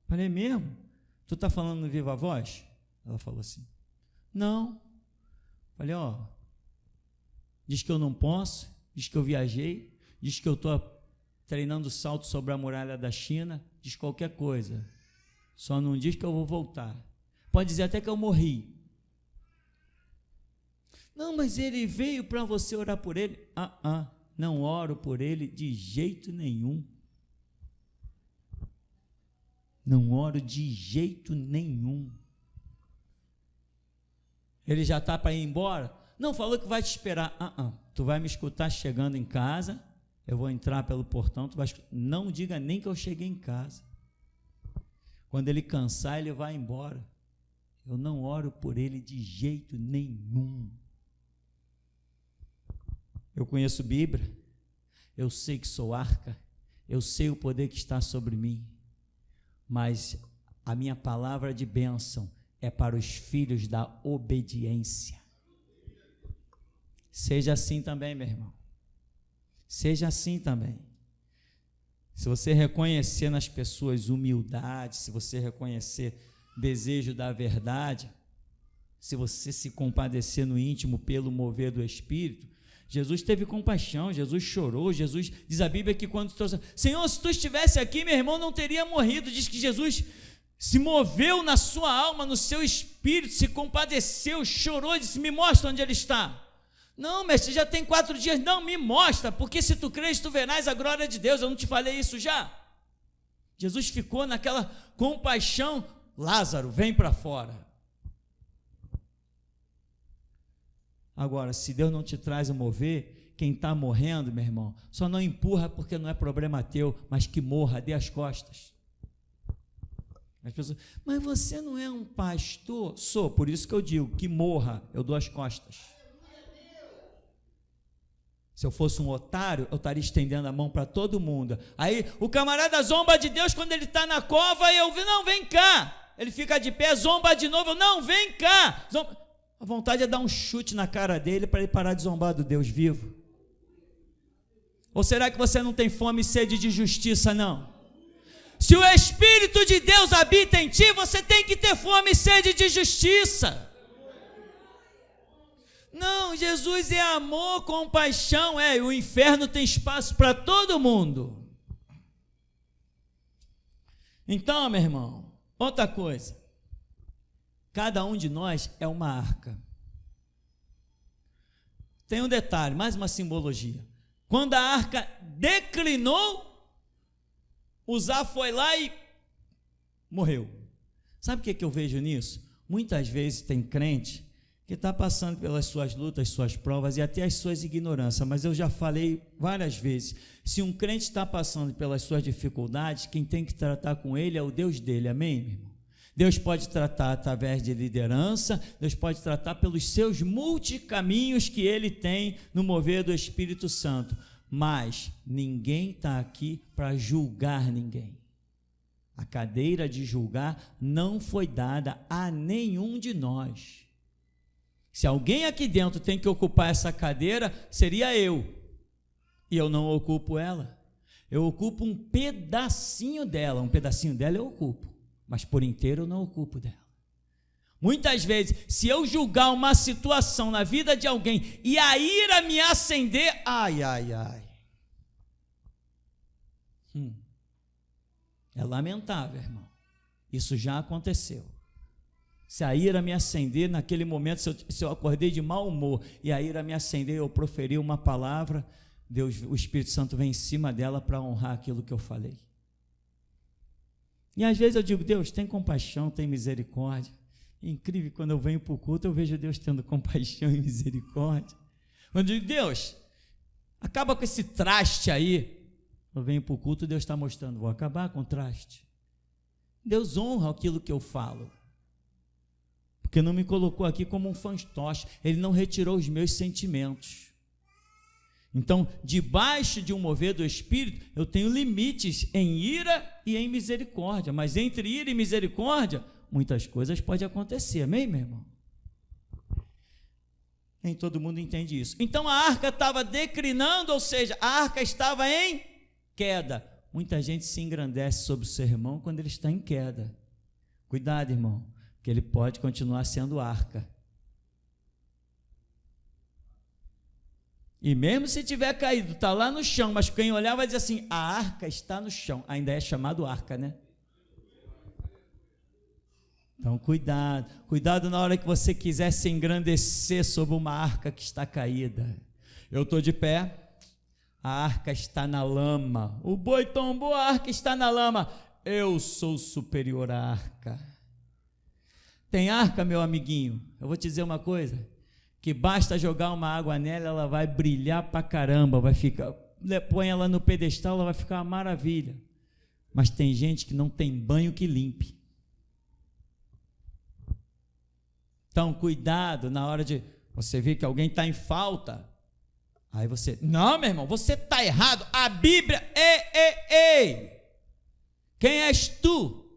Falei, mesmo? Tu está falando no Viva Voz? Ela falou assim, não. Falei, diz que eu não posso, diz que eu viajei, diz que eu estou treinando salto sobre a muralha da China, diz qualquer coisa. Só não diz que eu vou voltar. Pode dizer até que eu morri. Não, mas ele veio para você orar por ele. Não oro por ele de jeito nenhum. Não oro de jeito nenhum. Ele já está para ir embora? Não, falou que vai te esperar. Tu vai me escutar chegando em casa, eu vou entrar pelo portão, tu vai escutar. Não diga nem que eu cheguei em casa. Quando ele cansar, ele vai embora. Eu não oro por ele de jeito nenhum. Eu conheço Bíblia, eu sei que sou arca, eu sei o poder que está sobre mim, mas a minha palavra de bênção é para os filhos da obediência. Seja assim também, meu irmão. Seja assim também. Se você reconhecer nas pessoas humildade, se você reconhecer desejo da verdade, se você se compadecer no íntimo pelo mover do Espírito, Jesus teve compaixão, Jesus chorou, Jesus, diz a Bíblia que quando Senhor, se tu estivesse aqui, meu irmão não teria morrido. Diz que Jesus se moveu na sua alma, no seu espírito, se compadeceu, chorou, disse, me mostra onde ele está. Não, mestre, já tem 4 dias. Não, me mostra, porque se tu crês, tu verás a glória de Deus. Eu não te falei isso já? Jesus ficou naquela compaixão. Lázaro, vem para fora. Agora, se Deus não te traz o mover, quem está morrendo, meu irmão, só não empurra porque não é problema teu, mas que morra, dê as costas. As pessoas, mas você não é um pastor? Sou, por isso que eu digo, que morra, eu dou as costas. Se eu fosse um otário, eu estaria estendendo a mão para todo mundo. Aí o camarada zomba de Deus quando ele está na cova, e eu vi, não, vem cá. Ele fica de pé, zomba de novo, eu, não, vem cá. Zomba. A vontade é dar um chute na cara dele para ele parar de zombar do Deus vivo. Ou será que você não tem fome e sede de justiça, não? Se o Espírito de Deus habita em ti, você tem que ter fome e sede de justiça. Não, Jesus é amor, compaixão, o inferno tem espaço para todo mundo. Então, meu irmão, outra coisa. Cada um de nós é uma arca. Tem um detalhe, mais uma simbologia. Quando a arca declinou, Uzá foi lá e morreu. Sabe o que eu vejo nisso? Muitas vezes tem crente que está passando pelas suas lutas, suas provas e até as suas ignorâncias, mas eu já falei várias vezes, se um crente está passando pelas suas dificuldades, quem tem que tratar com ele é o Deus dele, amém, meu irmão? Deus pode tratar através de liderança, Deus pode tratar pelos seus multicaminhos que Ele tem no mover do Espírito Santo, mas ninguém está aqui para julgar ninguém. A cadeira de julgar não foi dada a nenhum de nós. Se alguém aqui dentro tem que ocupar essa cadeira, seria eu, e eu não ocupo ela. Eu ocupo um pedacinho dela eu ocupo, mas por inteiro eu não ocupo dela. Muitas vezes, se eu julgar uma situação na vida de alguém e a ira me acender, é lamentável, irmão. Isso já aconteceu. Se a ira me acender naquele momento, se eu acordei de mau humor e a ira me acender, eu proferi uma palavra, Deus, o Espírito Santo vem em cima dela para honrar aquilo que eu falei. E às vezes eu digo, Deus, tem compaixão, tem misericórdia. É incrível, quando eu venho para o culto, eu vejo Deus tendo compaixão e misericórdia. Quando eu digo, Deus, acaba com esse traste aí. Eu venho para o culto, Deus está mostrando, vou acabar com o traste. Deus honra aquilo que eu falo. Porque não me colocou aqui como um fantoche. Ele não retirou os meus sentimentos. Então, debaixo de um mover do Espírito, eu tenho limites em ira e em misericórdia. Mas entre ira e misericórdia, muitas coisas podem acontecer. Amém, meu irmão? Nem todo mundo entende isso. Então, a arca estava declinando, ou seja, a arca estava em queda. Muita gente se engrandece sobre o seu irmão quando ele está em queda. Cuidado, irmão, que ele pode continuar sendo arca. E mesmo se tiver caído, está lá no chão, mas quem olhar vai dizer assim, a arca está no chão, ainda é chamado arca, né? Então cuidado na hora que você quiser se engrandecer sobre uma arca que está caída. Eu estou de pé, a arca está na lama, o boi tombou, a arca está na lama, eu sou superior à arca. Tem arca, meu amiguinho, eu vou te dizer uma coisa, que basta jogar uma água nela, ela vai brilhar pra caramba, vai ficar, põe ela no pedestal, ela vai ficar uma maravilha. Mas tem gente que não tem banho que limpe. Então, cuidado na hora de você ver que alguém está em falta. Aí você, não, meu irmão, você está errado. A Bíblia, ei, quem és tu?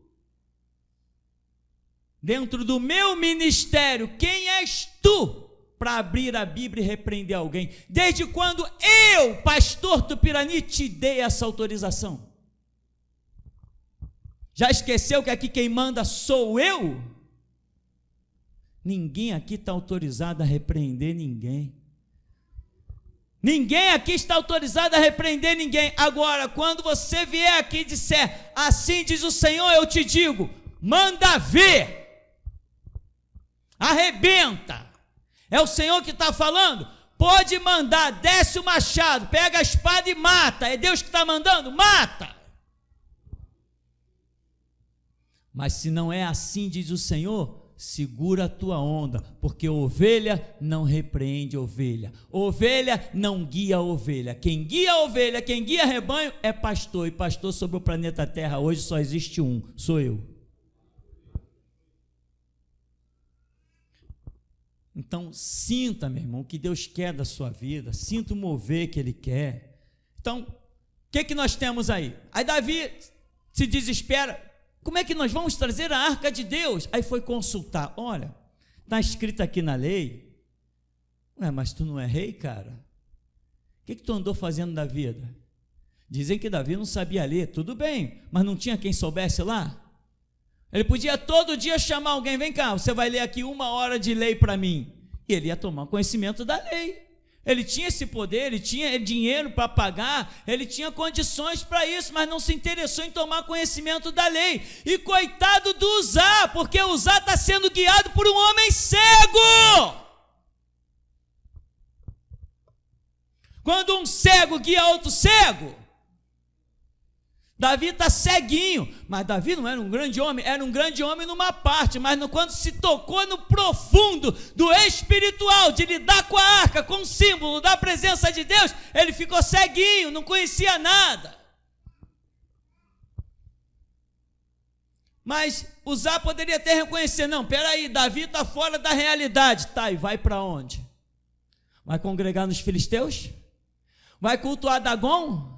Dentro do meu ministério, quem és tu? Para abrir a Bíblia e repreender alguém. Desde quando eu, pastor Tupirani, te dei essa autorização? Já esqueceu que aqui quem manda sou eu? Ninguém aqui está autorizado a repreender ninguém. Ninguém aqui está autorizado a repreender ninguém. Agora, quando você vier aqui e disser, assim diz o Senhor, eu te digo, manda ver, arrebenta. É o Senhor que está falando? Pode mandar, desce o machado, pega a espada e mata. É Deus que está mandando? Mata. Mas se não é assim, diz o Senhor, segura a tua onda, porque ovelha não repreende ovelha. Ovelha não guia ovelha. Quem guia ovelha, quem guia rebanho é pastor. E pastor sobre o planeta Terra hoje só existe um, sou eu. Então, sinta, meu irmão, o que Deus quer da sua vida, sinta o mover que Ele quer. Então, o que nós temos aí? Aí Davi se desespera, como é que nós vamos trazer a arca de Deus? Aí foi consultar, olha, está escrito aqui na lei, mas tu não é rei, cara? O que tu andou fazendo da vida? Dizem que Davi não sabia ler, tudo bem, mas não tinha quem soubesse lá? Ele podia todo dia chamar alguém, vem cá, você vai ler aqui 1 hora de lei para mim. E ele ia tomar conhecimento da lei. Ele tinha esse poder, ele tinha dinheiro para pagar, ele tinha condições para isso, mas não se interessou em tomar conhecimento da lei. E coitado do Uzá, porque o Uzá está sendo guiado por um homem cego. Quando um cego guia outro cego, Davi está ceguinho, mas Davi não era um grande homem, era um grande homem numa parte, mas quando se tocou no profundo do espiritual, de lidar com a arca, com o símbolo da presença de Deus, ele ficou ceguinho, não conhecia nada. Mas Uzá poderia até reconhecer, não, peraí, Davi está fora da realidade, tá, e vai para onde? Vai congregar nos filisteus? Vai cultuar Dagon?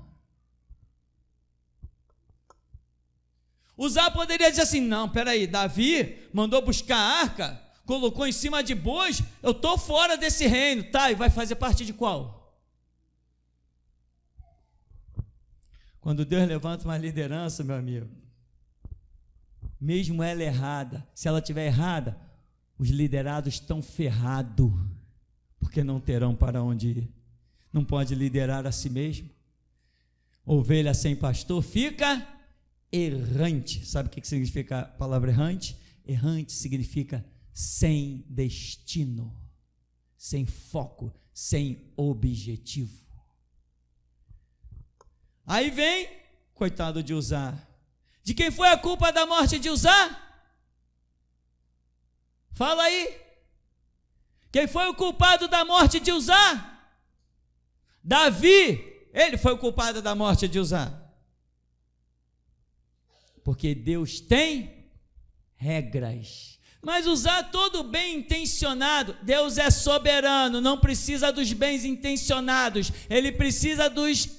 Uzá poderia dizer assim, não, peraí, Davi mandou buscar a arca, colocou em cima de bois, eu estou fora desse reino, tá, e vai fazer parte de qual? Quando Deus levanta uma liderança, meu amigo, mesmo ela errada, se ela estiver errada, os liderados estão ferrados, porque não terão para onde ir, não pode liderar a si mesmo. Ovelha sem pastor fica errante. Sabe o que significa a palavra errante? Errante significa sem destino, sem foco, sem objetivo. Aí vem, coitado de Uzá. De quem foi a culpa da morte de Uzá? Fala aí. Quem foi o culpado da morte de Uzá? Davi, ele foi o culpado da morte de Uzá. Porque Deus tem regras. Mas Uzá todo bem intencionado, Deus é soberano, não precisa dos bens intencionados, ele precisa dos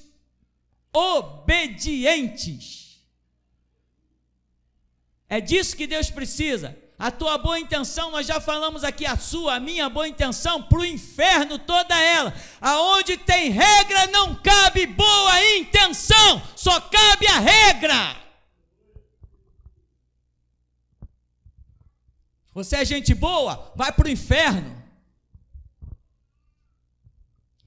obedientes. É disso que Deus precisa. A tua boa intenção, nós já falamos aqui, a sua, a minha boa intenção, para o inferno toda ela. Aonde tem regra não cabe boa intenção, só cabe a regra. Você é gente boa, vai para o inferno.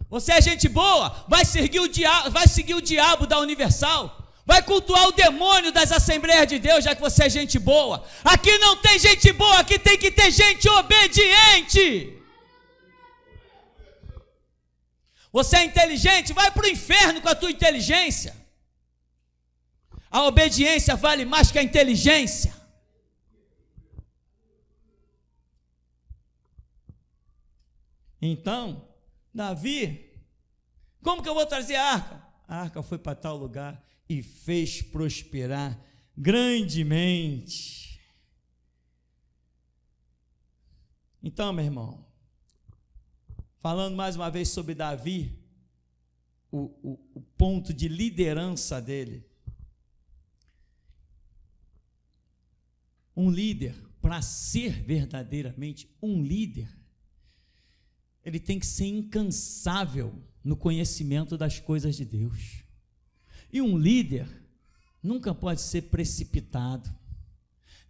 Você é gente boa, vai seguir o diabo da Universal. Vai cultuar o demônio das Assembleias de Deus, já que você é gente boa. Aqui não tem gente boa, aqui tem que ter gente obediente. Você é inteligente, vai para o inferno com a tua inteligência. A obediência vale mais que a inteligência. Então, Davi, como que eu vou trazer a arca? A arca foi para tal lugar e fez prosperar grandemente. Então, meu irmão, falando mais uma vez sobre Davi, o ponto de liderança dele. Um líder, para ser verdadeiramente um líder, ele tem que ser incansável no conhecimento das coisas de Deus. E um líder nunca pode ser precipitado.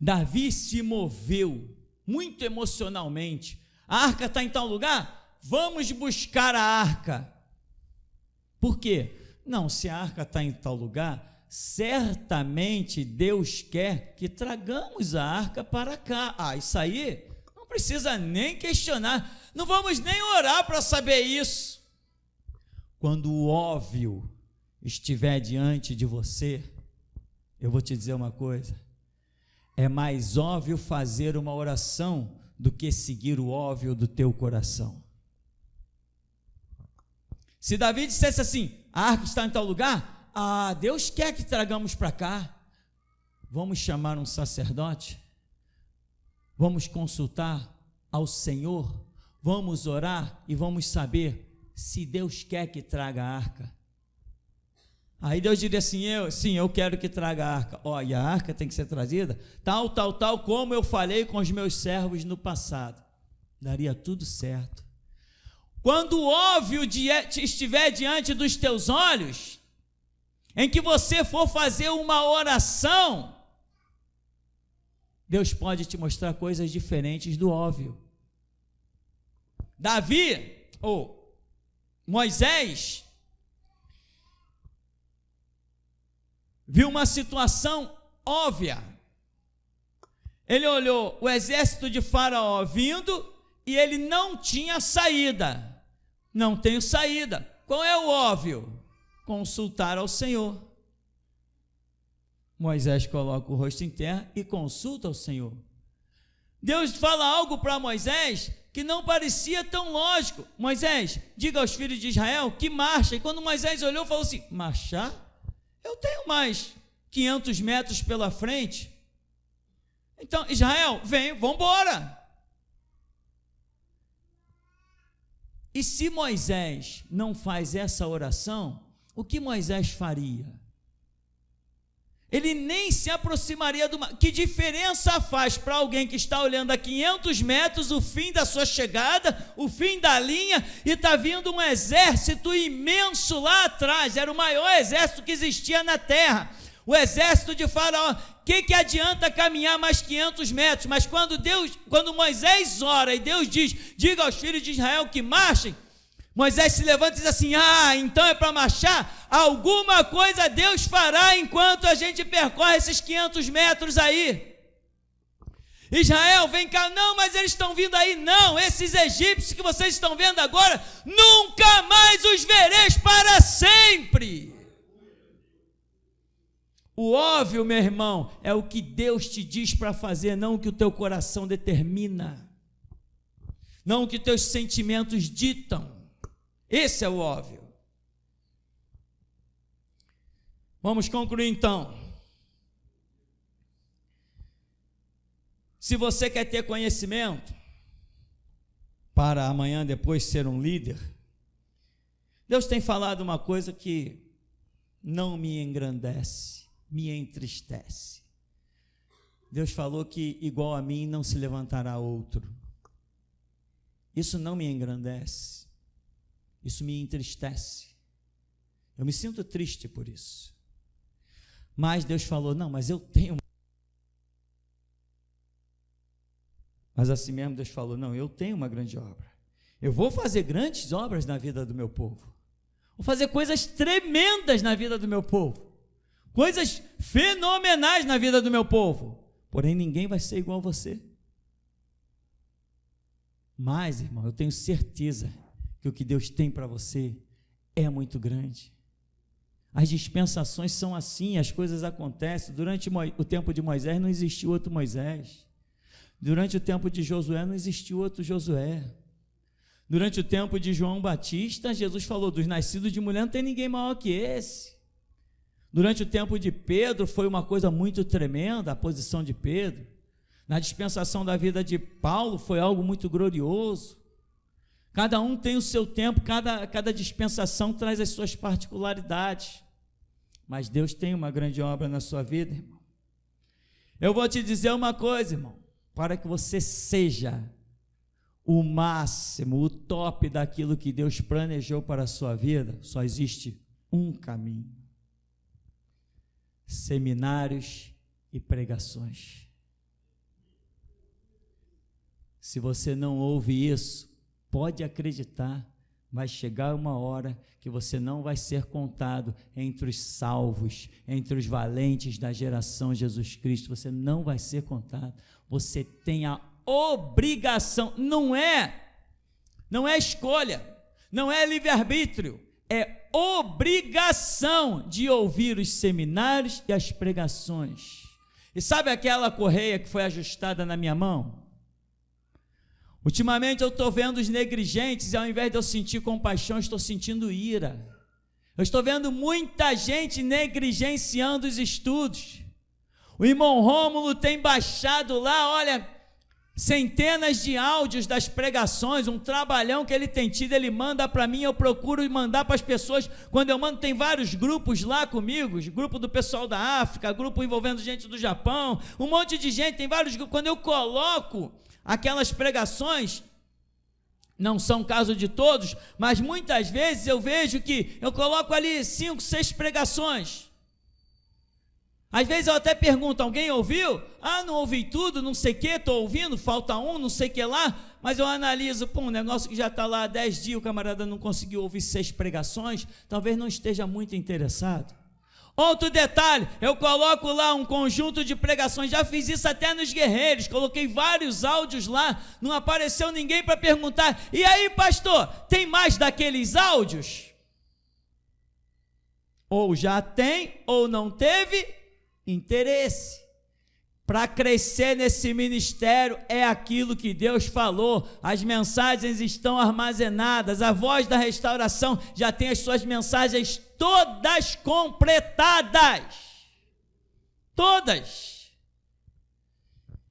Davi se moveu muito emocionalmente. A arca está em tal lugar? Vamos buscar a arca. Por quê? Não, se a arca está em tal lugar, certamente Deus quer que tragamos a arca para cá. Isso aí não precisa nem questionar. Não vamos nem orar para saber isso. Quando o óbvio estiver diante de você, eu vou te dizer uma coisa: é mais óbvio fazer uma oração do que seguir o óbvio do teu coração. Se Davi dissesse assim: a arca está em tal lugar, Deus quer que tragamos para cá, vamos chamar um sacerdote, vamos consultar ao Senhor, vamos orar e vamos saber se Deus quer que traga a arca. Aí Deus diria assim: eu quero que traga a arca. E a arca tem que ser trazida tal, como eu falei com os meus servos no passado. Daria tudo certo. Quando o óbvio estiver diante dos teus olhos, em que você for fazer uma oração, Deus pode te mostrar coisas diferentes do óbvio. Moisés viu uma situação óbvia. Ele olhou o exército de Faraó vindo e ele não tinha saída. Não tenho saída. Qual é o óbvio? Consultar ao Senhor. Moisés coloca o rosto em terra e consulta ao Senhor. Deus fala algo para Moisés que não parecia tão lógico. Moisés, diga aos filhos de Israel que marcha. E quando Moisés olhou, falou assim: marchar? Eu tenho mais 500 metros pela frente. Então, Israel, vem, vamos embora. E se Moisés não faz essa oração, o que Moisés faria? Ele nem se aproximaria do mar. Que diferença faz para alguém que está olhando a 500 metros o fim da sua chegada, o fim da linha, e está vindo um exército imenso lá atrás? Era o maior exército que existia na terra, o exército de Faraó. Que adianta caminhar mais 500 metros? Mas quando Moisés ora e Deus diz: diga aos filhos de Israel que marchem, Moisés se levanta e diz assim: então é para marchar? Alguma coisa Deus fará enquanto a gente percorre esses 500 metros aí. Israel, vem cá. Não, mas eles estão vindo aí. Não, esses egípcios que vocês estão vendo agora, nunca mais os vereis para sempre. O óbvio, meu irmão, é o que Deus te diz para fazer, não o que o teu coração determina, não o que teus sentimentos ditam. Esse é o óbvio. Vamos concluir então. Se você quer ter conhecimento para amanhã depois ser um líder, Deus tem falado uma coisa que não me engrandece, me entristece. Deus falou que igual a mim não se levantará outro. Isso não me engrandece, isso me entristece. Eu me sinto triste por isso. Mas Deus falou, não, mas eu tenho. Mas assim mesmo Deus falou, não, eu tenho uma grande obra. Eu vou fazer grandes obras na vida do meu povo. Vou fazer coisas tremendas na vida do meu povo. Coisas fenomenais na vida do meu povo. Porém, ninguém vai ser igual a você. Mas, irmão, eu tenho certeza que o que Deus tem para você é muito grande. As dispensações são assim, as coisas acontecem. Durante o tempo de Moisés não existiu outro Moisés. Durante o tempo de Josué não existiu outro Josué. Durante o tempo de João Batista, Jesus falou, dos nascidos de mulher não tem ninguém maior que esse. Durante o tempo de Pedro foi uma coisa muito tremenda, a posição de Pedro. Na dispensação da vida de Paulo foi algo muito glorioso. Cada um tem o seu tempo, cada dispensação traz as suas particularidades. Mas Deus tem uma grande obra na sua vida, irmão. Eu vou te dizer uma coisa, irmão, para que você seja o máximo, o top daquilo que Deus planejou para a sua vida, só existe um caminho: seminários e pregações. Se você não ouve isso, pode acreditar, vai chegar uma hora que você não vai ser contado entre os salvos, entre os valentes da geração Jesus Cristo, você não vai ser contado. Você tem a obrigação, não é escolha, não é livre-arbítrio, é obrigação de ouvir os seminários e as pregações. E sabe aquela correia que foi ajustada na minha mão? Ultimamente eu estou vendo os negligentes e ao invés de eu sentir compaixão, eu estou sentindo ira. Eu estou vendo muita gente negligenciando os estudos. O irmão Rômulo tem baixado lá, olha, centenas de áudios das pregações, um trabalhão que ele tem tido, ele manda para mim, eu procuro mandar para as pessoas. Quando eu mando, tem vários grupos lá comigo, grupo do pessoal da África, grupo envolvendo gente do Japão, um monte de gente, tem vários grupos. Quando eu coloco aquelas pregações, não são caso de todos, mas muitas vezes eu vejo que eu coloco ali 5, 6 pregações. Às vezes eu até pergunto, alguém ouviu? Ah, não ouvi tudo, não sei o que, estou ouvindo, falta um, não sei o que lá, mas eu analiso, um negócio que já está lá há 10 dias, o camarada não conseguiu ouvir 6 pregações, talvez não esteja muito interessado. Outro detalhe, eu coloco lá um conjunto de pregações, já fiz isso até nos guerreiros, coloquei vários áudios lá, não apareceu ninguém para perguntar, e aí pastor, tem mais daqueles áudios? Ou já tem, ou não teve interesse. Para crescer nesse ministério é aquilo que Deus falou, as mensagens estão armazenadas, a Voz da Restauração já tem as suas mensagens todas completadas, todas.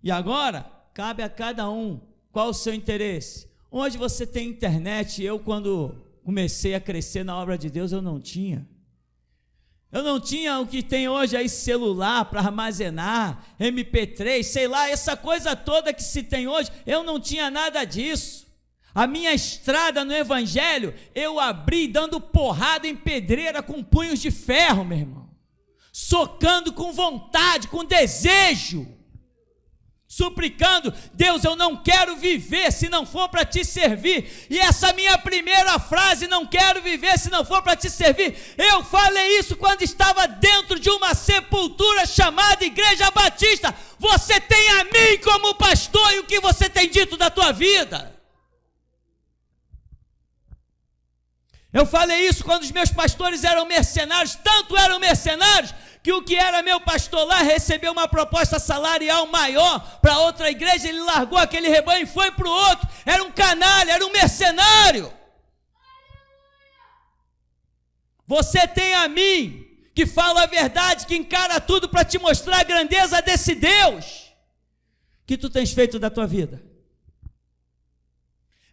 E agora, cabe a cada um, qual o seu interesse? Onde você tem internet? Eu, quando comecei a crescer na obra de Deus, eu não tinha o que tem hoje aí, celular para armazenar, MP3, sei lá, essa coisa toda que se tem hoje, eu não tinha nada disso. A minha estrada no Evangelho, eu abri dando porrada em pedreira com punhos de ferro, meu irmão, socando com vontade, com desejo, suplicando, Deus, eu não quero viver se não for para te servir. E essa minha primeira frase, não quero viver se não for para te servir, eu falei isso quando estava dentro de uma sepultura chamada Igreja Batista. Você tem a mim como pastor, e o que você tem dito da tua vida? Eu falei isso quando os meus pastores eram mercenários, tanto eram mercenários, que o que era meu pastor lá recebeu uma proposta salarial maior para outra igreja, ele largou aquele rebanho e foi para o outro. Era um canalha, era um mercenário. Você tem a mim, que fala a verdade, que encara tudo para te mostrar a grandeza desse Deus que tu tens feito da tua vida.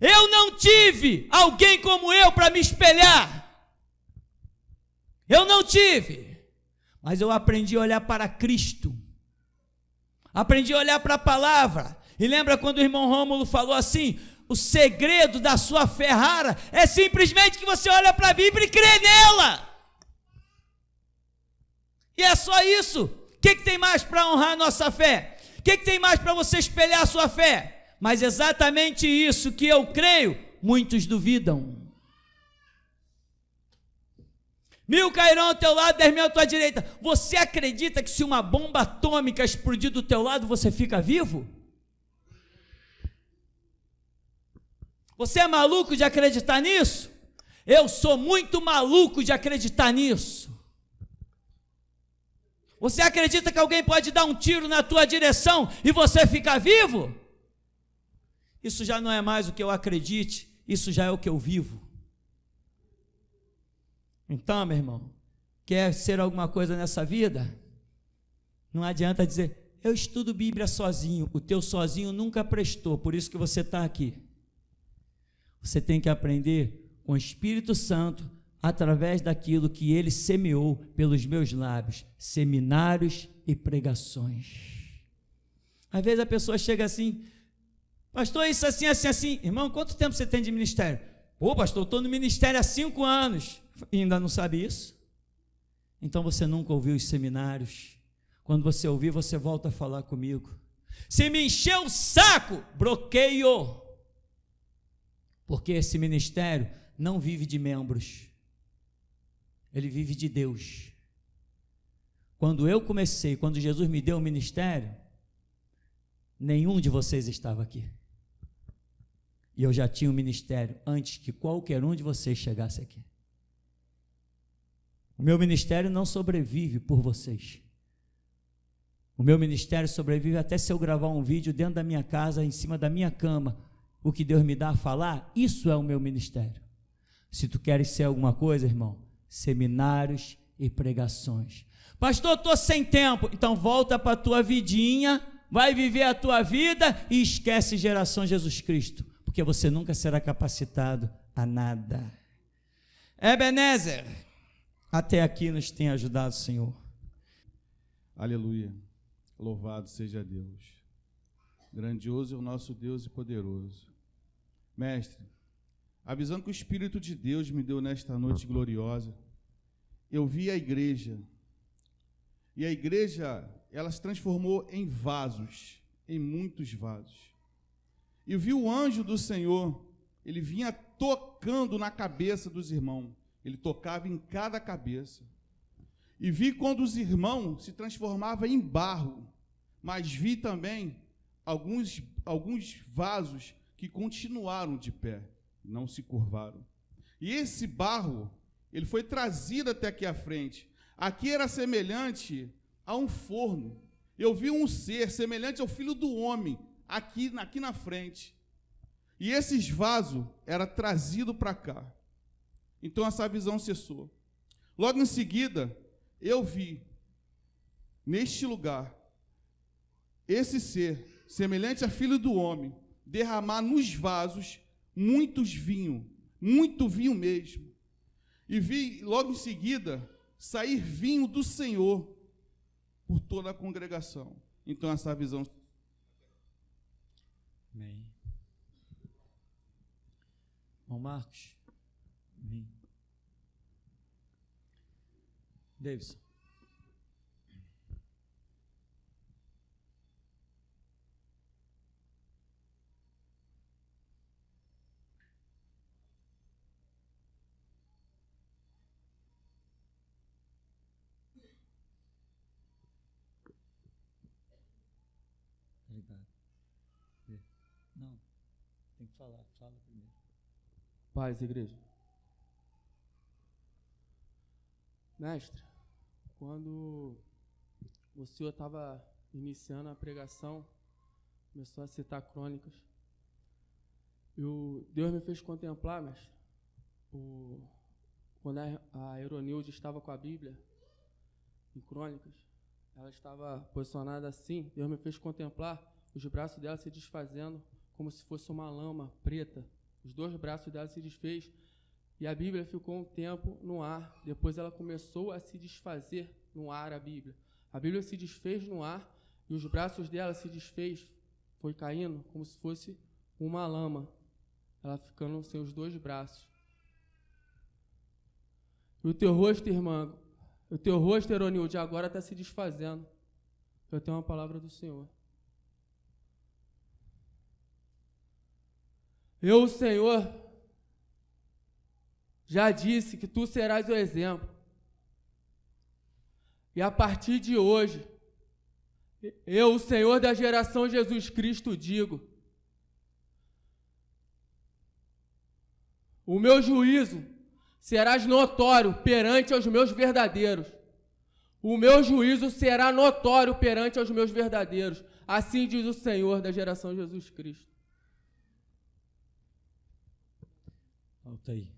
Eu não tive alguém como eu para me espelhar. Eu não tive, mas eu aprendi a olhar para Cristo, aprendi a olhar para a palavra. E lembra quando o irmão Rômulo falou assim: o segredo da sua fé rara é simplesmente que você olha para a Bíblia e crê nela. E é só isso. O que tem mais para honrar a nossa fé? O que tem mais para você espelhar a sua fé? Mas exatamente isso que eu creio, muitos duvidam. 1000 cairão ao teu lado, 10.000 à tua direita. Você acredita que se uma bomba atômica explodir do teu lado, você fica vivo? Você é maluco de acreditar nisso? Eu sou muito maluco de acreditar nisso. Você acredita que alguém pode dar um tiro na tua direção e você ficar vivo? Isso já não é mais o que eu acredite, isso já é o que eu vivo. Então, meu irmão, quer ser alguma coisa nessa vida? Não adianta dizer, eu estudo Bíblia sozinho. O teu sozinho nunca prestou, por isso que você está aqui. Você tem que aprender com o Espírito Santo, através daquilo que Ele semeou pelos meus lábios, seminários e pregações. Às vezes a pessoa chega assim, pastor, isso assim, assim, assim. Irmão, quanto tempo você tem de ministério? Pô, pastor, eu estou no ministério há 5 anos. E ainda não sabe isso? Então você nunca ouviu os seminários. Quando você ouvir, você volta a falar comigo. Se me encher o saco, bloqueio. Porque esse ministério não vive de membros. Ele vive de Deus. Quando eu comecei, quando Jesus me deu o ministério, nenhum de vocês estava aqui. E eu já tinha um ministério antes que qualquer um de vocês chegasse aqui. O meu ministério não sobrevive por vocês. O meu ministério sobrevive até se eu gravar um vídeo dentro da minha casa, em cima da minha cama. O que Deus me dá a falar, isso é o meu ministério. Se tu queres ser alguma coisa, irmão, seminários e pregações. Pastor, estou sem tempo. Então volta para a tua vidinha, vai viver a tua vida e esquece geração Jesus Cristo, porque você nunca será capacitado a nada. Ebenezer, até aqui nos tem ajudado, Senhor. Aleluia, louvado seja Deus. Grandioso é o nosso Deus e poderoso. Mestre, a visão que o Espírito de Deus me deu nesta noite gloriosa, eu vi a igreja, e a igreja, ela se transformou em vasos, em muitos vasos. E eu vi o anjo do Senhor, ele vinha tocando na cabeça dos irmãos, ele tocava em cada cabeça. E vi quando os irmãos se transformavam em barro, mas vi também alguns vasos que continuaram de pé, não se curvaram. E esse barro, ele foi trazido até aqui à frente. Aqui era semelhante a um forno. Eu vi um ser semelhante ao Filho do Homem, aqui na frente. E esses vasos eram trazidos para cá. Então essa visão cessou. Logo em seguida, eu vi, neste lugar, esse ser, semelhante a Filho do Homem, derramar nos vasos muito vinho mesmo. E vi, logo em seguida, sair vinho do Senhor por toda a congregação. Então essa visão... Amém. Irmão Marcos, vem. Davidson. Obrigado. Não, tem que falar, fala primeiro. Paz, igreja. Mestre, quando o senhor estava iniciando a pregação, começou a citar crônicas, Deus me fez contemplar, mestre, quando a Aeronilde estava com a Bíblia, em Crônicas, ela estava posicionada assim, Deus me fez contemplar os braços dela se desfazendo como se fosse uma lama preta. Os 2 braços dela se desfez e a Bíblia ficou um tempo no ar. Depois ela começou a se desfazer no ar, a Bíblia. A Bíblia se desfez no ar e os braços dela se desfez, foi caindo como se fosse uma lama. Ela ficando sem os 2 braços. E o teu rosto, irmã, o teu rosto, Eronilde, agora está se desfazendo. Eu tenho uma palavra do Senhor. Eu, o Senhor, já disse que tu serás o exemplo. E a partir de hoje, eu, o Senhor da geração Jesus Cristo, digo: o meu juízo serás notório perante aos meus verdadeiros. O meu juízo será notório perante aos meus verdadeiros. Assim diz o Senhor da geração Jesus Cristo. Volta aí.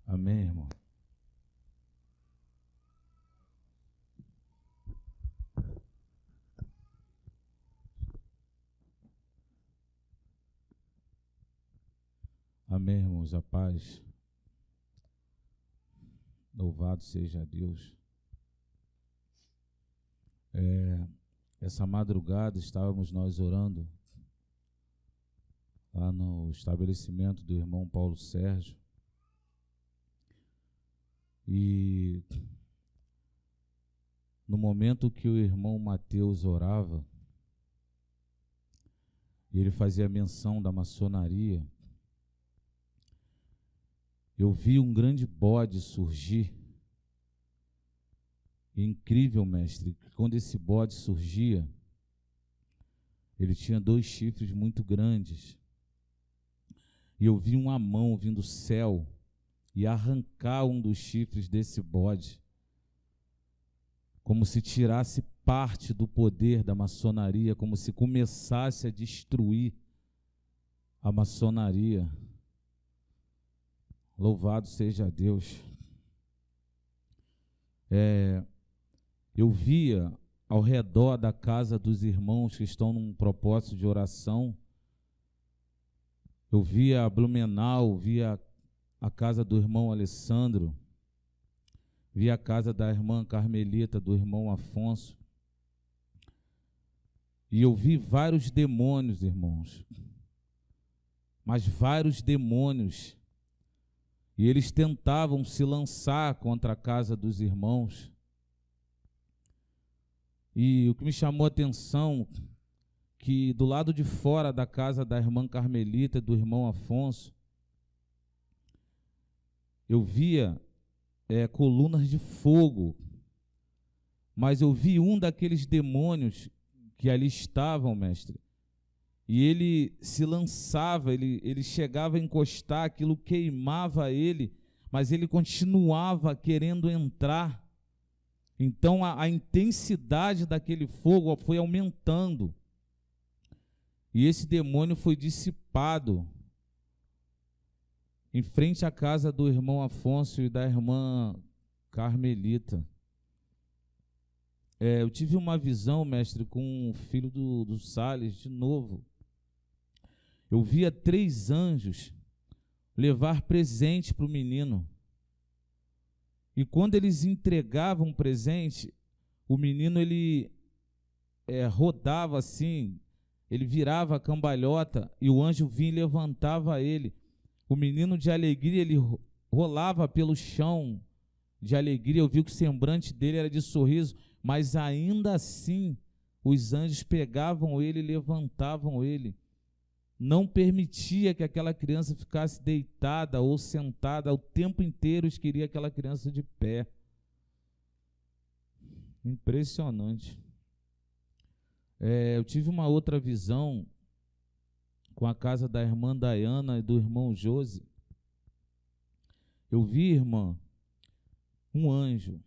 Amém, irmão? Amém, irmãos, a paz. Louvado seja Deus. Essa madrugada estávamos nós orando lá no estabelecimento do irmão Paulo Sérgio. E no momento que o irmão Mateus orava, e ele fazia menção da maçonaria, eu vi um grande bode surgir. E incrível, mestre, que quando esse bode surgia, ele tinha 2 chifres muito grandes. E eu vi uma mão vindo do céu e arrancar um dos chifres desse bode, como se tirasse parte do poder da maçonaria, como se começasse a destruir a maçonaria. Louvado seja Deus. Eu via ao redor da casa dos irmãos que estão num propósito de oração, eu via Blumenau, via a casa do irmão Alessandro, vi a casa da irmã Carmelita, do irmão Afonso, e eu vi vários demônios, irmãos, mas vários demônios, e eles tentavam se lançar contra a casa dos irmãos. E o que me chamou a atenção, que do lado de fora da casa da irmã Carmelita e do irmão Afonso, eu via colunas de fogo, mas eu vi um daqueles demônios que ali estavam, mestre, e ele se lançava, ele chegava a encostar, aquilo queimava ele, mas ele continuava querendo entrar. Então a intensidade daquele fogo foi aumentando, e esse demônio foi dissipado em frente à casa do irmão Afonso e da irmã Carmelita. Eu tive uma visão, mestre, com o filho do Salles, de novo. Eu via 3 anjos levar presente para o menino. E quando eles entregavam o presente, o menino, ele rodava assim, ele virava a cambalhota, e o anjo vinha e levantava ele. O menino, de alegria, ele rolava pelo chão de alegria. Eu vi que o semblante dele era de sorriso, mas ainda assim os anjos pegavam ele e levantavam ele. Não permitia que aquela criança ficasse deitada ou sentada. O tempo inteiro eles queriam aquela criança de pé. Impressionante. Eu tive uma outra visão com a casa da irmã Dayana e do irmão Josi. Eu vi, irmã, um anjo.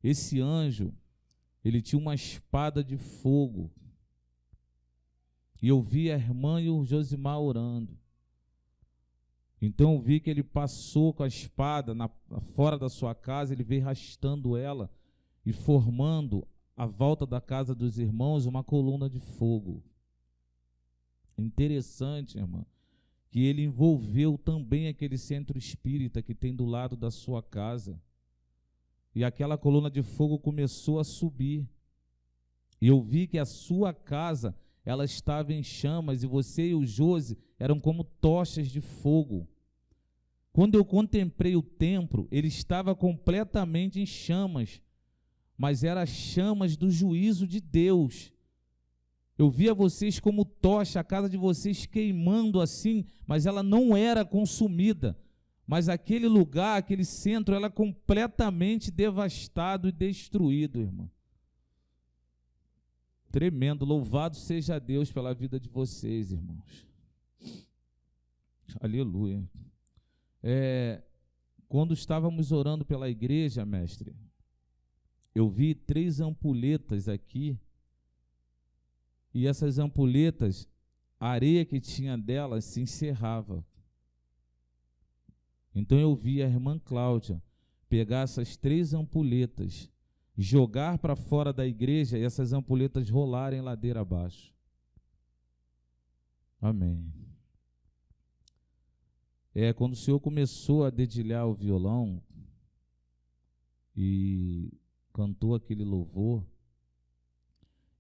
Esse anjo, ele tinha uma espada de fogo. E eu vi a irmã e o Josimar orando. Então eu vi que ele passou com a espada fora da sua casa, ele veio arrastando ela e formando à volta da casa dos irmãos uma coluna de fogo. Interessante, irmã, que ele envolveu também aquele centro espírita que tem do lado da sua casa. E aquela coluna de fogo começou a subir. E eu vi que a sua casa, ela estava em chamas, e você e o Josi eram como tochas de fogo. Quando eu contemplei o templo, ele estava completamente em chamas, mas eram chamas do juízo de Deus. Eu via vocês como tocha, a casa de vocês queimando assim, mas ela não era consumida. Mas aquele lugar, aquele centro, era completamente devastado e destruído, irmão. Tremendo. Louvado seja Deus pela vida de vocês, irmãos. Aleluia. Quando estávamos orando pela igreja, mestre, eu vi 3 ampulhetas aqui, e essas ampulhetas, a areia que tinha delas se encerrava. Então eu vi a irmã Cláudia pegar essas 3 ampulhetas, jogar para fora da igreja e essas ampulhetas rolarem ladeira abaixo. Amém. Quando o Senhor começou a dedilhar o violão e cantou aquele louvor,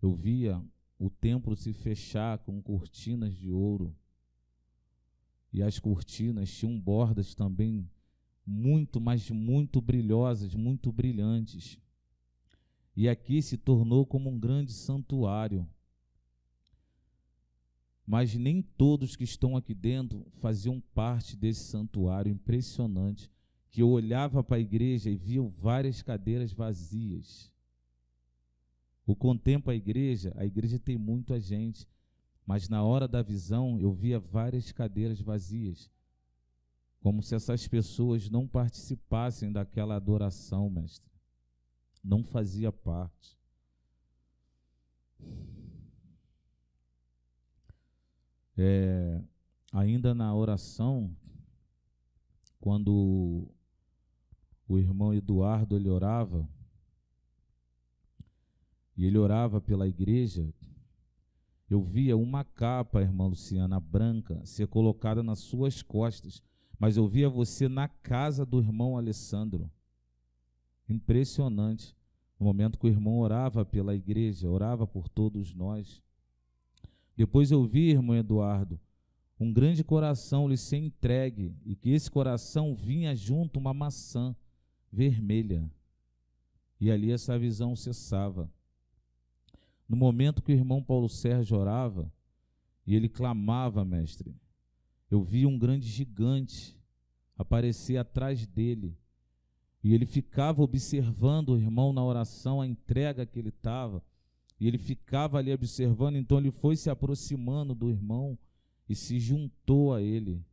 eu via o templo se fechar com cortinas de ouro. E as cortinas tinham bordas também muito, mas muito brilhosas, muito brilhantes. E aqui se tornou como um grande santuário. Mas nem todos que estão aqui dentro faziam parte desse santuário impressionante, que eu olhava para a igreja e via várias cadeiras vazias. Eu contemplo a igreja tem muita gente, mas na hora da visão eu via várias cadeiras vazias, como se essas pessoas não participassem daquela adoração, mestre. Não fazia parte. Ainda na oração, quando o irmão Eduardo ele orava, e ele orava pela igreja, eu via uma capa, irmã Luciana, branca, ser colocada nas suas costas, mas eu via você na casa do irmão Alessandro. Impressionante. No momento que o irmão orava pela igreja, orava por todos nós. Depois eu vi, irmão Eduardo, um grande coração lhe ser entregue, e que esse coração vinha junto uma maçã vermelha. E ali essa visão cessava. No momento que o irmão Paulo Sérgio orava, e ele clamava, mestre, eu vi um grande gigante aparecer atrás dele, e ele ficava observando o irmão na oração, a entrega que ele estava, e ele ficava ali observando, então ele foi se aproximando do irmão e se juntou a ele.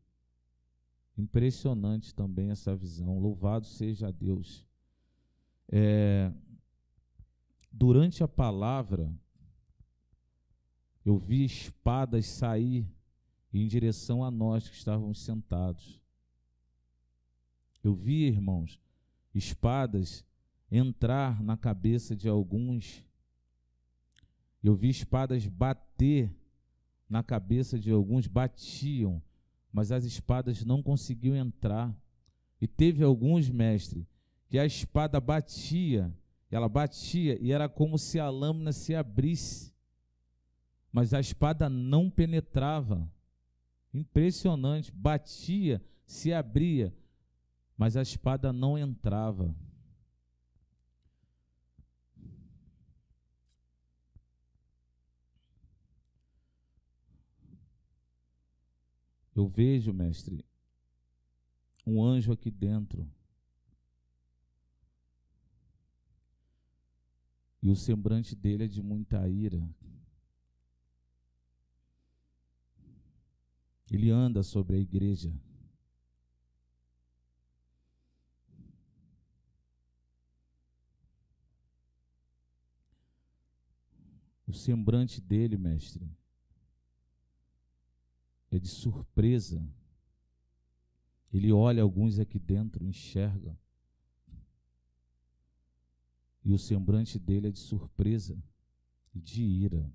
Impressionante também essa visão, louvado seja Deus. Durante a palavra, eu vi espadas sair em direção a nós que estávamos sentados. Eu vi, irmãos, espadas entrar na cabeça de alguns. Eu vi espadas bater na cabeça de alguns, batiam, mas as espadas não conseguiam entrar. E teve alguns, mestre, que a espada batia, ela batia e era como se a lâmina se abrisse, mas a espada não penetrava. Impressionante, batia, se abria, mas a espada não entrava. Eu vejo, mestre, um anjo aqui dentro. E o semblante dele é de muita ira. Ele anda sobre a igreja. O semblante dele, mestre, é de surpresa. Ele olha alguns aqui dentro, enxerga. E o semblante dele é de surpresa e de ira.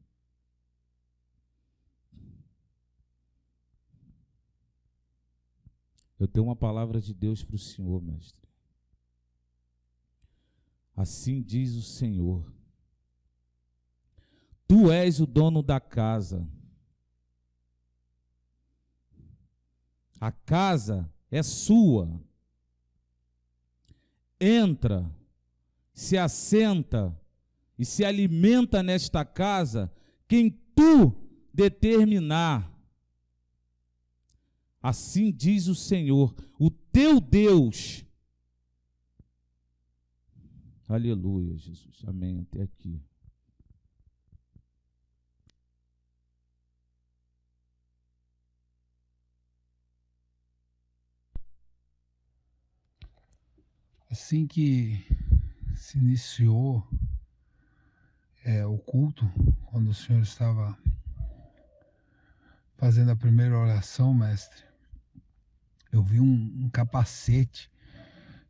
Eu tenho uma palavra de Deus para o Senhor, mestre. Assim diz o Senhor: tu és o dono da casa. A casa é sua. Entra, se assenta e se alimenta nesta casa quem tu determinar. Assim diz o Senhor, o teu Deus. Aleluia, Jesus. Amém. Até aqui. Assim que se iniciou o culto, quando o senhor estava fazendo a primeira oração, mestre, eu vi um capacete.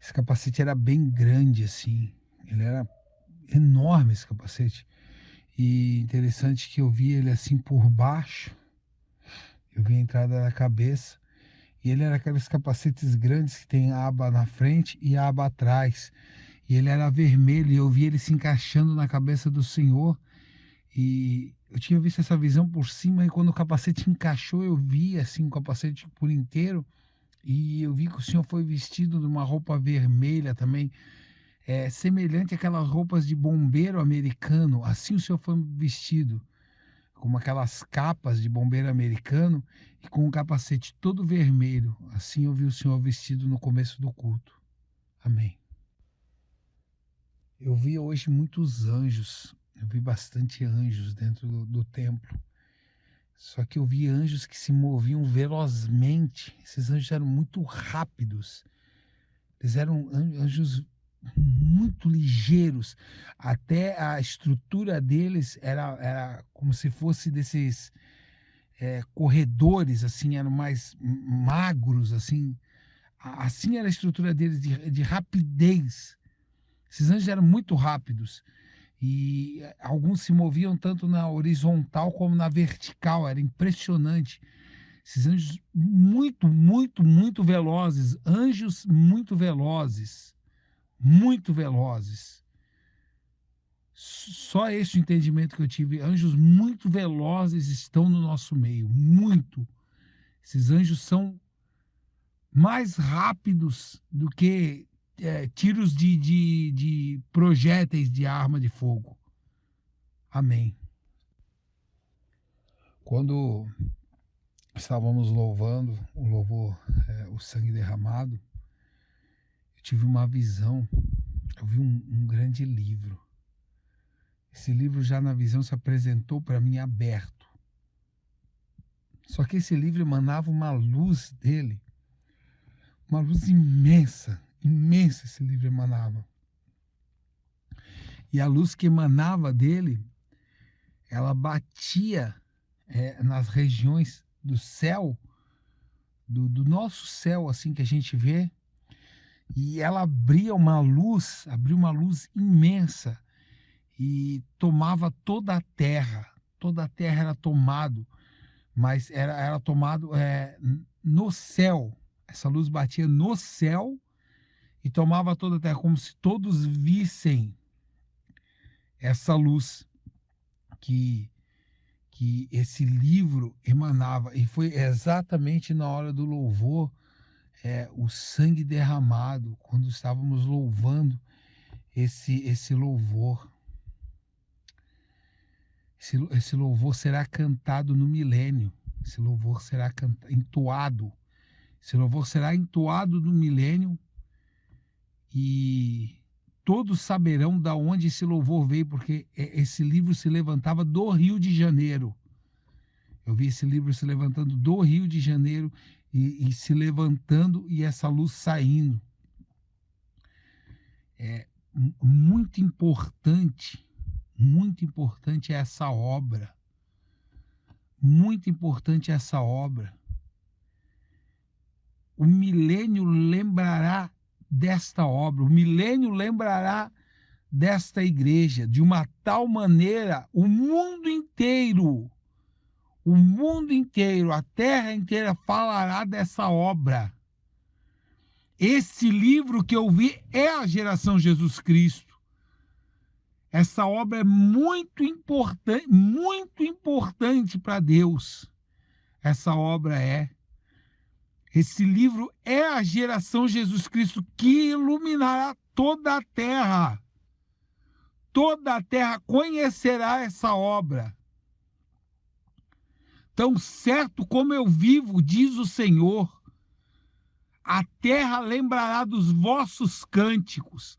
Esse capacete era bem grande, assim. Ele era enorme, esse capacete. E interessante que eu vi ele assim por baixo. Eu vi a entrada da cabeça. E ele era aqueles capacetes grandes que tem a aba na frente e a aba atrás. E ele era vermelho e eu vi ele se encaixando na cabeça do Senhor. E eu tinha visto essa visão por cima e quando o capacete encaixou, eu vi assim o capacete por inteiro. E eu vi que o Senhor foi vestido de uma roupa vermelha também, semelhante àquelas roupas de bombeiro americano. Assim o Senhor foi vestido, como aquelas capas de bombeiro americano e com um capacete todo vermelho. Assim eu vi o Senhor vestido no começo do culto. Amém. Eu vi hoje muitos anjos, eu vi bastante anjos dentro do templo. Só que eu vi anjos que se moviam velozmente. Esses anjos eram muito rápidos. Eles eram anjos muito ligeiros. Até a estrutura deles era como se fosse desses corredores, assim, eram mais magros, assim. Assim era a estrutura deles, de rapidez. Esses anjos eram muito rápidos. E alguns se moviam tanto na horizontal como na vertical, era impressionante. Esses anjos muito, muito, muito velozes, anjos muito velozes, muito velozes. Só esse entendimento que eu tive, anjos muito velozes estão no nosso meio, muito. Esses anjos são mais rápidos do que tiros de projéteis de arma de fogo. Amém. Quando estávamos louvando o louvor, o sangue derramado, eu tive uma visão. Eu vi um grande livro. Esse livro já na visão se apresentou para mim aberto. Só que esse livro emanava uma luz dele, uma luz imensa. Imensa esse livro emanava. E a luz que emanava dele, ela batia nas regiões do céu, do nosso céu, assim que a gente vê, e ela abria uma luz imensa e tomava toda a terra era tomado, mas era tomado no céu. Essa luz batia no céu e tomava toda a terra, como se todos vissem essa luz que esse livro emanava. E foi exatamente na hora do louvor, o sangue derramado, quando estávamos louvando esse louvor. Esse louvor será cantado no milênio. Esse louvor será entoado. Esse louvor será entoado no milênio. E todos saberão de onde esse louvor veio, porque esse livro se levantava do Rio de Janeiro. Eu vi esse livro se levantando do Rio de Janeiro e se levantando e essa luz saindo. É muito importante Muito importante é essa obra. Muito importante é essa obra. O milênio lembrará desta obra. O milênio lembrará desta igreja. De uma tal maneira, o mundo inteiro, a terra inteira falará dessa obra. Esse livro que eu vi é a geração Jesus Cristo. Essa obra é muito importante para Deus. Essa obra é. Esse livro é a geração Jesus Cristo que iluminará toda a terra. Toda a terra conhecerá essa obra. Tão certo como eu vivo, diz o Senhor, a terra lembrará dos vossos cânticos.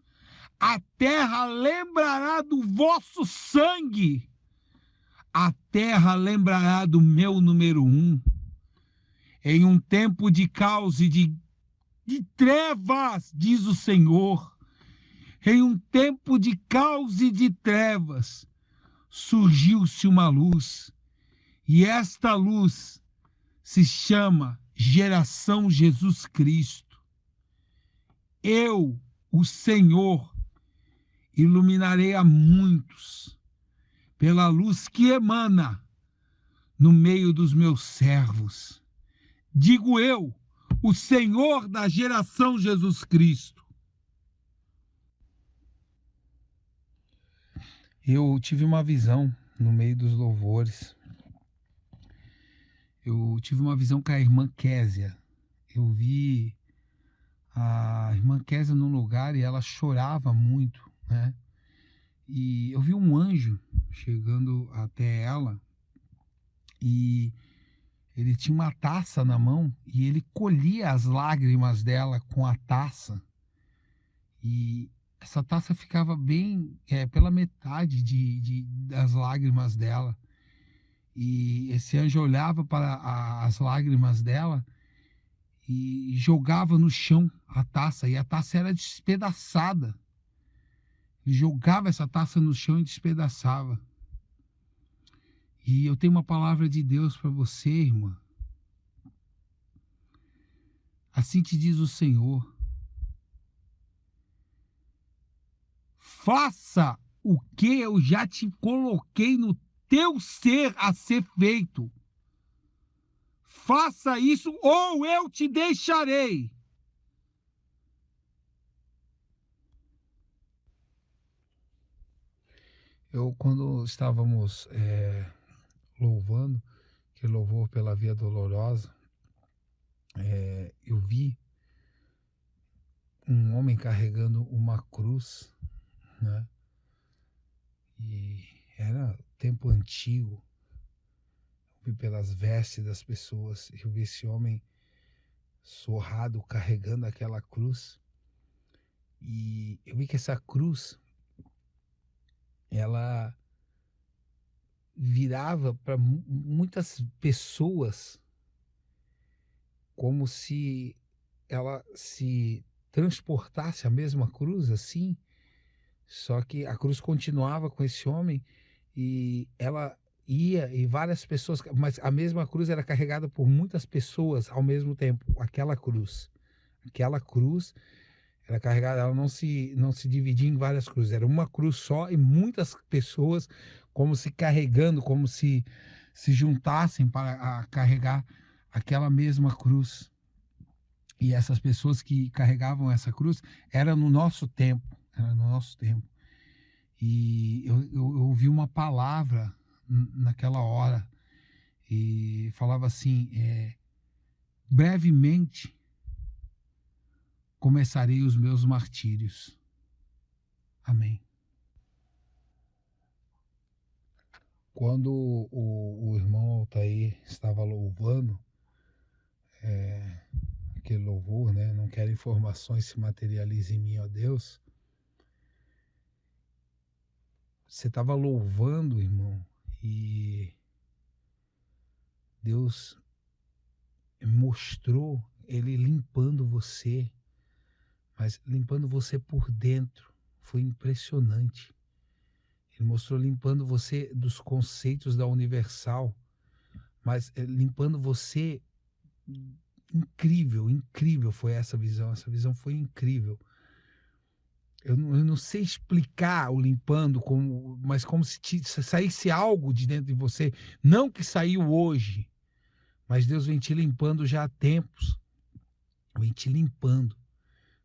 A terra lembrará do vosso sangue. A terra lembrará do meu número 1. Em um tempo de caos e de trevas, diz o Senhor. Em um tempo de caos e de trevas, surgiu-se uma luz. E esta luz se chama Geração Jesus Cristo. Eu, o Senhor, iluminarei a muitos pela luz que emana no meio dos meus servos. Digo eu, o Senhor da geração Jesus Cristo. Eu tive uma visão no meio dos louvores. Eu tive uma visão com a irmã Késia. Eu vi a irmã Késia num lugar e ela chorava muito, né? E eu vi um anjo chegando até ela e ele tinha uma taça na mão e ele colhia as lágrimas dela com a taça. E essa taça ficava bem pela metade das lágrimas dela. E esse anjo olhava para as lágrimas dela e jogava no chão a taça. E a taça era despedaçada. Ele jogava essa taça no chão e despedaçava. E eu tenho uma palavra de Deus para você, irmã. Assim te diz o Senhor. Faça o que eu já te coloquei no teu ser a ser feito. Faça isso ou eu te deixarei. Quando estávamos louvando, que louvor pela Via Dolorosa, eu vi um homem carregando uma cruz, né? E era tempo antigo. Eu vi pelas vestes das pessoas, eu vi esse homem sorrado carregando aquela cruz. E eu vi que essa cruz, ela virava para muitas pessoas como se ela se transportasse a mesma cruz assim, só que a cruz continuava com esse homem e ela ia e várias pessoas, mas a mesma cruz era carregada por muitas pessoas ao mesmo tempo. Aquela cruz era carregada, ela não se dividia em várias cruzes, era uma cruz só e muitas pessoas como se carregando, como se juntassem para carregar aquela mesma cruz. E essas pessoas que carregavam essa cruz era no nosso tempo. E eu ouvi uma palavra naquela hora e falava assim, brevemente começarei os meus martírios. Amém. Quando o irmão Altair estava louvando, aquele louvor, né? Não quero informações se materializem em mim, ó Deus. Você estava louvando, irmão, e Deus mostrou Ele limpando você, mas limpando você por dentro. Foi impressionante. Ele mostrou limpando você dos conceitos da universal, mas limpando você. Incrível, incrível foi essa visão. Essa visão foi incrível. Eu não sei explicar o limpando, mas como se saísse algo de dentro de você. Não que saiu hoje, mas Deus vem te limpando já há tempos. Vem te limpando.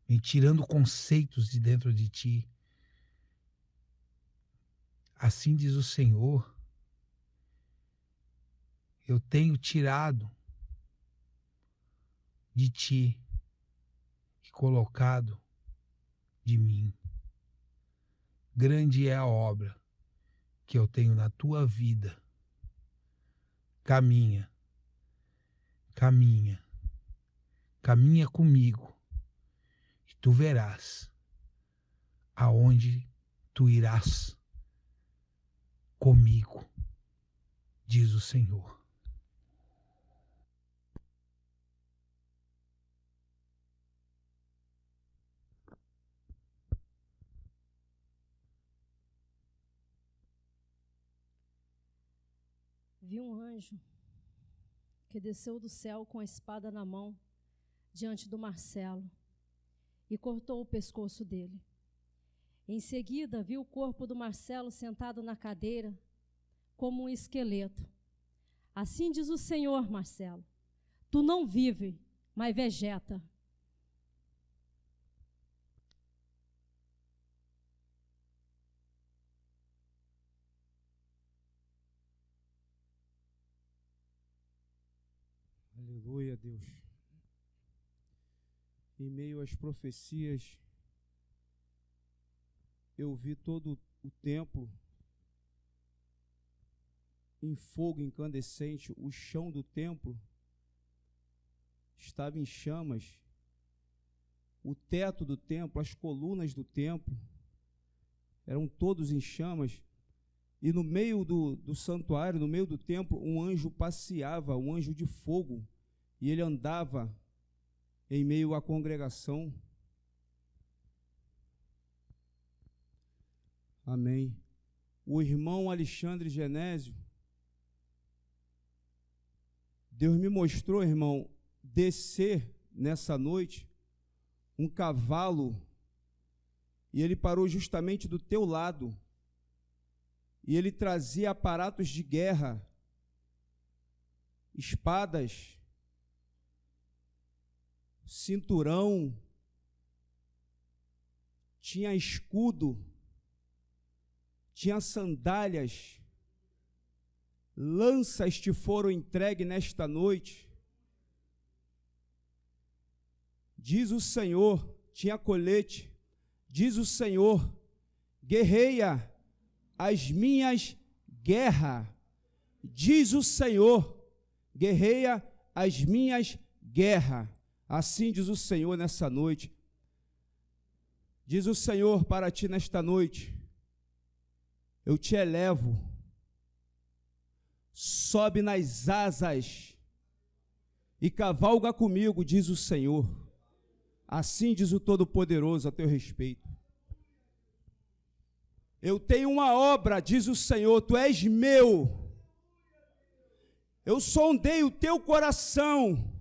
Vem tirando conceitos de dentro de ti. Assim diz o Senhor. Eu tenho tirado de ti e colocado de mim. Grande é a obra que eu tenho na tua vida. Caminha, caminha, caminha comigo e tu verás aonde tu irás comigo, diz o Senhor. Vi um anjo que desceu do céu com a espada na mão diante do Marcelo e cortou o pescoço dele. Em seguida, vi o corpo do Marcelo sentado na cadeira como um esqueleto. Assim diz o Senhor, Marcelo, tu não vive, mas vegeta. Aleluia, Deus. Em meio às profecias, eu vi todo o templo em fogo incandescente, o chão do templo estava em chamas, o teto do templo, as colunas do templo eram todos em chamas, e no meio do santuário, no meio do templo, um anjo passeava, um anjo de fogo, e ele andava em meio à congregação. Amém. O irmão Alexandre Genésio, Deus me mostrou, irmão, descer nessa noite um cavalo, e ele parou justamente do teu lado, e ele trazia aparatos de guerra, espadas, cinturão, tinha escudo, tinha sandálias, lanças te foram entregues nesta noite. Diz o Senhor, tinha colete, diz o Senhor, guerreia as minhas guerras. Diz o Senhor, guerreia as minhas guerras. Assim diz o Senhor nessa noite. Diz o Senhor para ti nesta noite: eu te elevo, sobe nas asas e cavalga comigo, diz o Senhor. Assim diz o Todo-Poderoso a teu respeito. Eu tenho uma obra, diz o Senhor, tu és meu. Eu sondei o teu coração.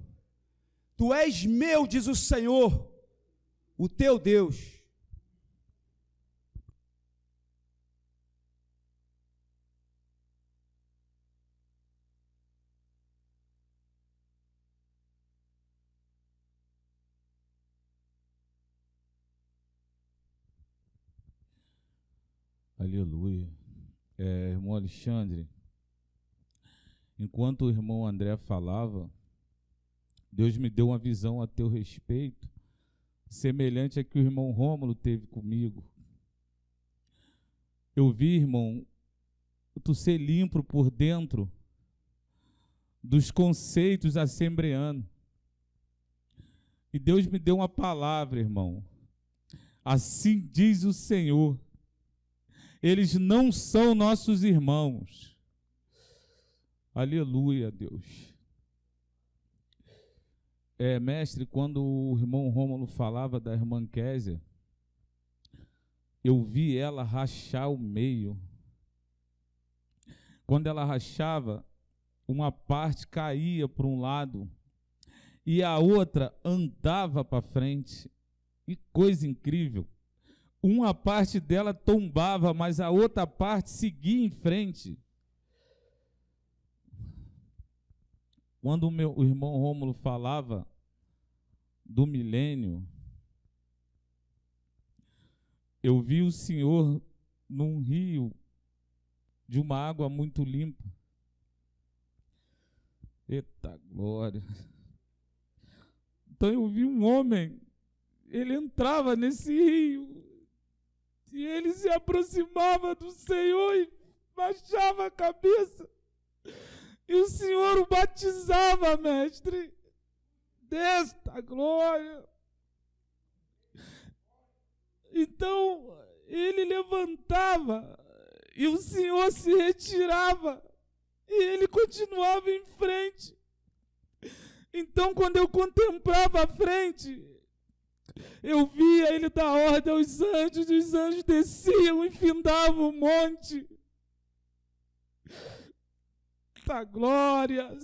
Tu és meu, diz o Senhor, o teu Deus. Aleluia. Irmão Alexandre, enquanto o irmão André falava, Deus me deu uma visão a teu respeito, semelhante a que o irmão Rômulo teve comigo. Eu vi, irmão, tu ser limpo por dentro dos conceitos assembleanos. E Deus me deu uma palavra, irmão. Assim diz o Senhor. Eles não são nossos irmãos. Aleluia, Deus. Mestre, quando o irmão Rômulo falava da irmã Késia, eu vi ela rachar o meio. quando ela rachava, uma parte caía para um lado e a outra andava para frente. Que coisa incrível! Uma parte dela tombava, mas a outra parte seguia em frente. Quando o irmão Rômulo falava do milênio, eu vi o Senhor num rio de uma água muito limpa. Eita glória! Então eu vi um homem, ele entrava nesse rio, e ele se aproximava do Senhor e baixava a cabeça, e o Senhor o batizava, mestre, desta glória. Então ele levantava, e o Senhor se retirava, e ele continuava em frente. Então, quando eu contemplava a frente, eu via ele dar ordem aos anjos, e os anjos desciam e findavam o monte. Da glória!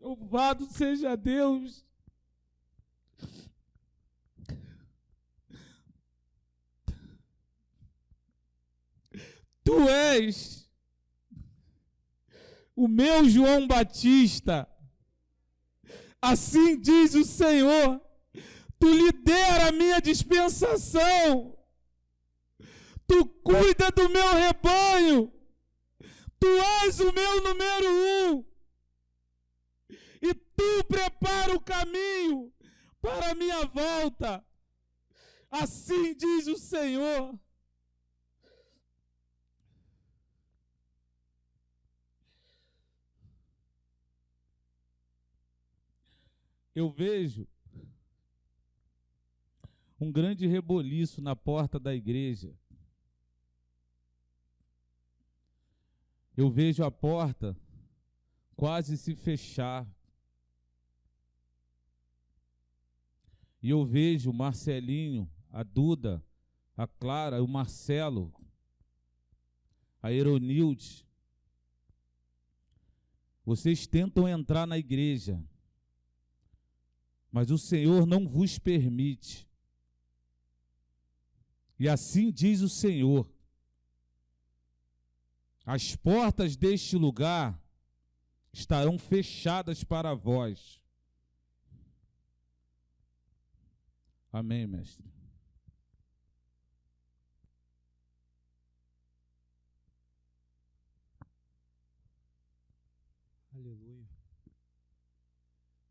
Louvado seja Deus! Tu és o meu João Batista. Assim diz o Senhor, tu lidera a minha dispensação, tu cuida do meu rebanho, tu és o meu número 1, e tu prepara o caminho para a minha volta. Assim diz o Senhor. Eu vejo um grande reboliço na porta da igreja. Eu vejo a porta quase se fechar. E eu vejo o Marcelinho, a Duda, a Clara, o Marcelo, a Eronilde. Vocês tentam entrar na igreja, mas o Senhor não vos permite. E assim diz o Senhor: as portas deste lugar estarão fechadas para vós. Amém, mestre. Aleluia.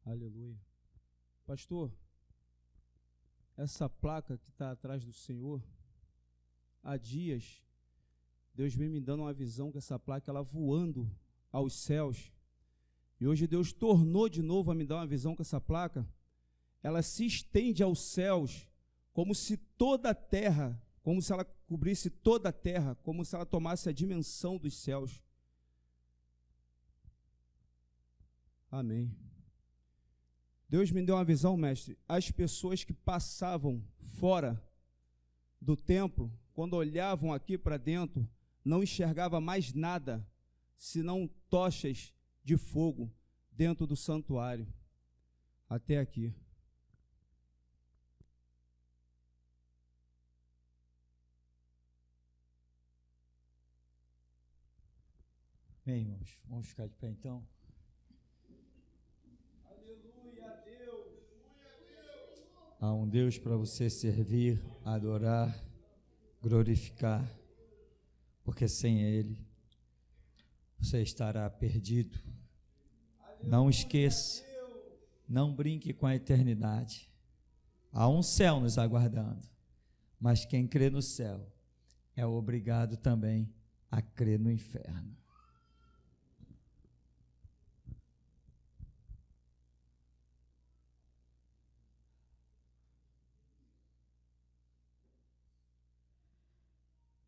Aleluia. Pastor, essa placa que está atrás do Senhor, há dias, Deus vem me dando uma visão com essa placa, ela voando aos céus. E hoje Deus tornou de novo a me dar uma visão com essa placa. Ela se estende aos céus, como se toda a terra, como se ela cobrisse toda a terra, como se ela tomasse a dimensão dos céus. Amém. Deus me deu uma visão, mestre. As pessoas que passavam fora do templo, quando olhavam aqui para dentro, não enxergavam mais nada, senão tochas de fogo dentro do santuário. Até aqui. Bem, irmãos, vamos ficar de pé então. Há um Deus para você servir, adorar, glorificar, porque sem Ele você estará perdido. Não esqueça, não brinque com a eternidade. Há um céu nos aguardando, mas quem crê no céu é obrigado também a crer no inferno.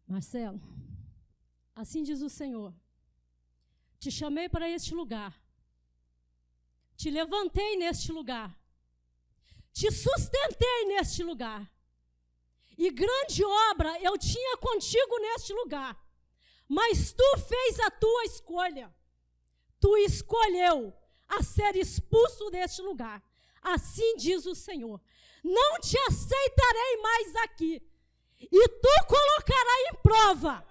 Marcelo, assim diz o Senhor: te chamei para este lugar, te levantei neste lugar, te sustentei neste lugar, e grande obra eu tinha contigo neste lugar, mas tu fez a tua escolha. Tu escolheu a ser expulso deste lugar. Assim diz o Senhor: não te aceitarei mais aqui, e tu colocarás em prova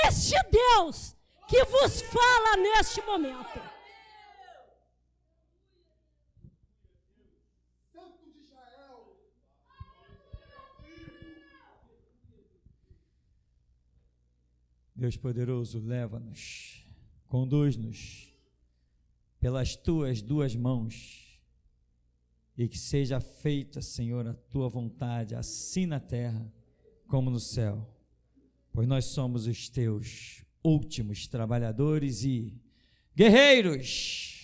este Deus que vos fala neste momento. Deus poderoso, leva-nos, conduz-nos pelas tuas duas mãos, e que seja feita, Senhor, a tua vontade, assim na terra como no céu, pois nós somos os teus últimos trabalhadores e guerreiros.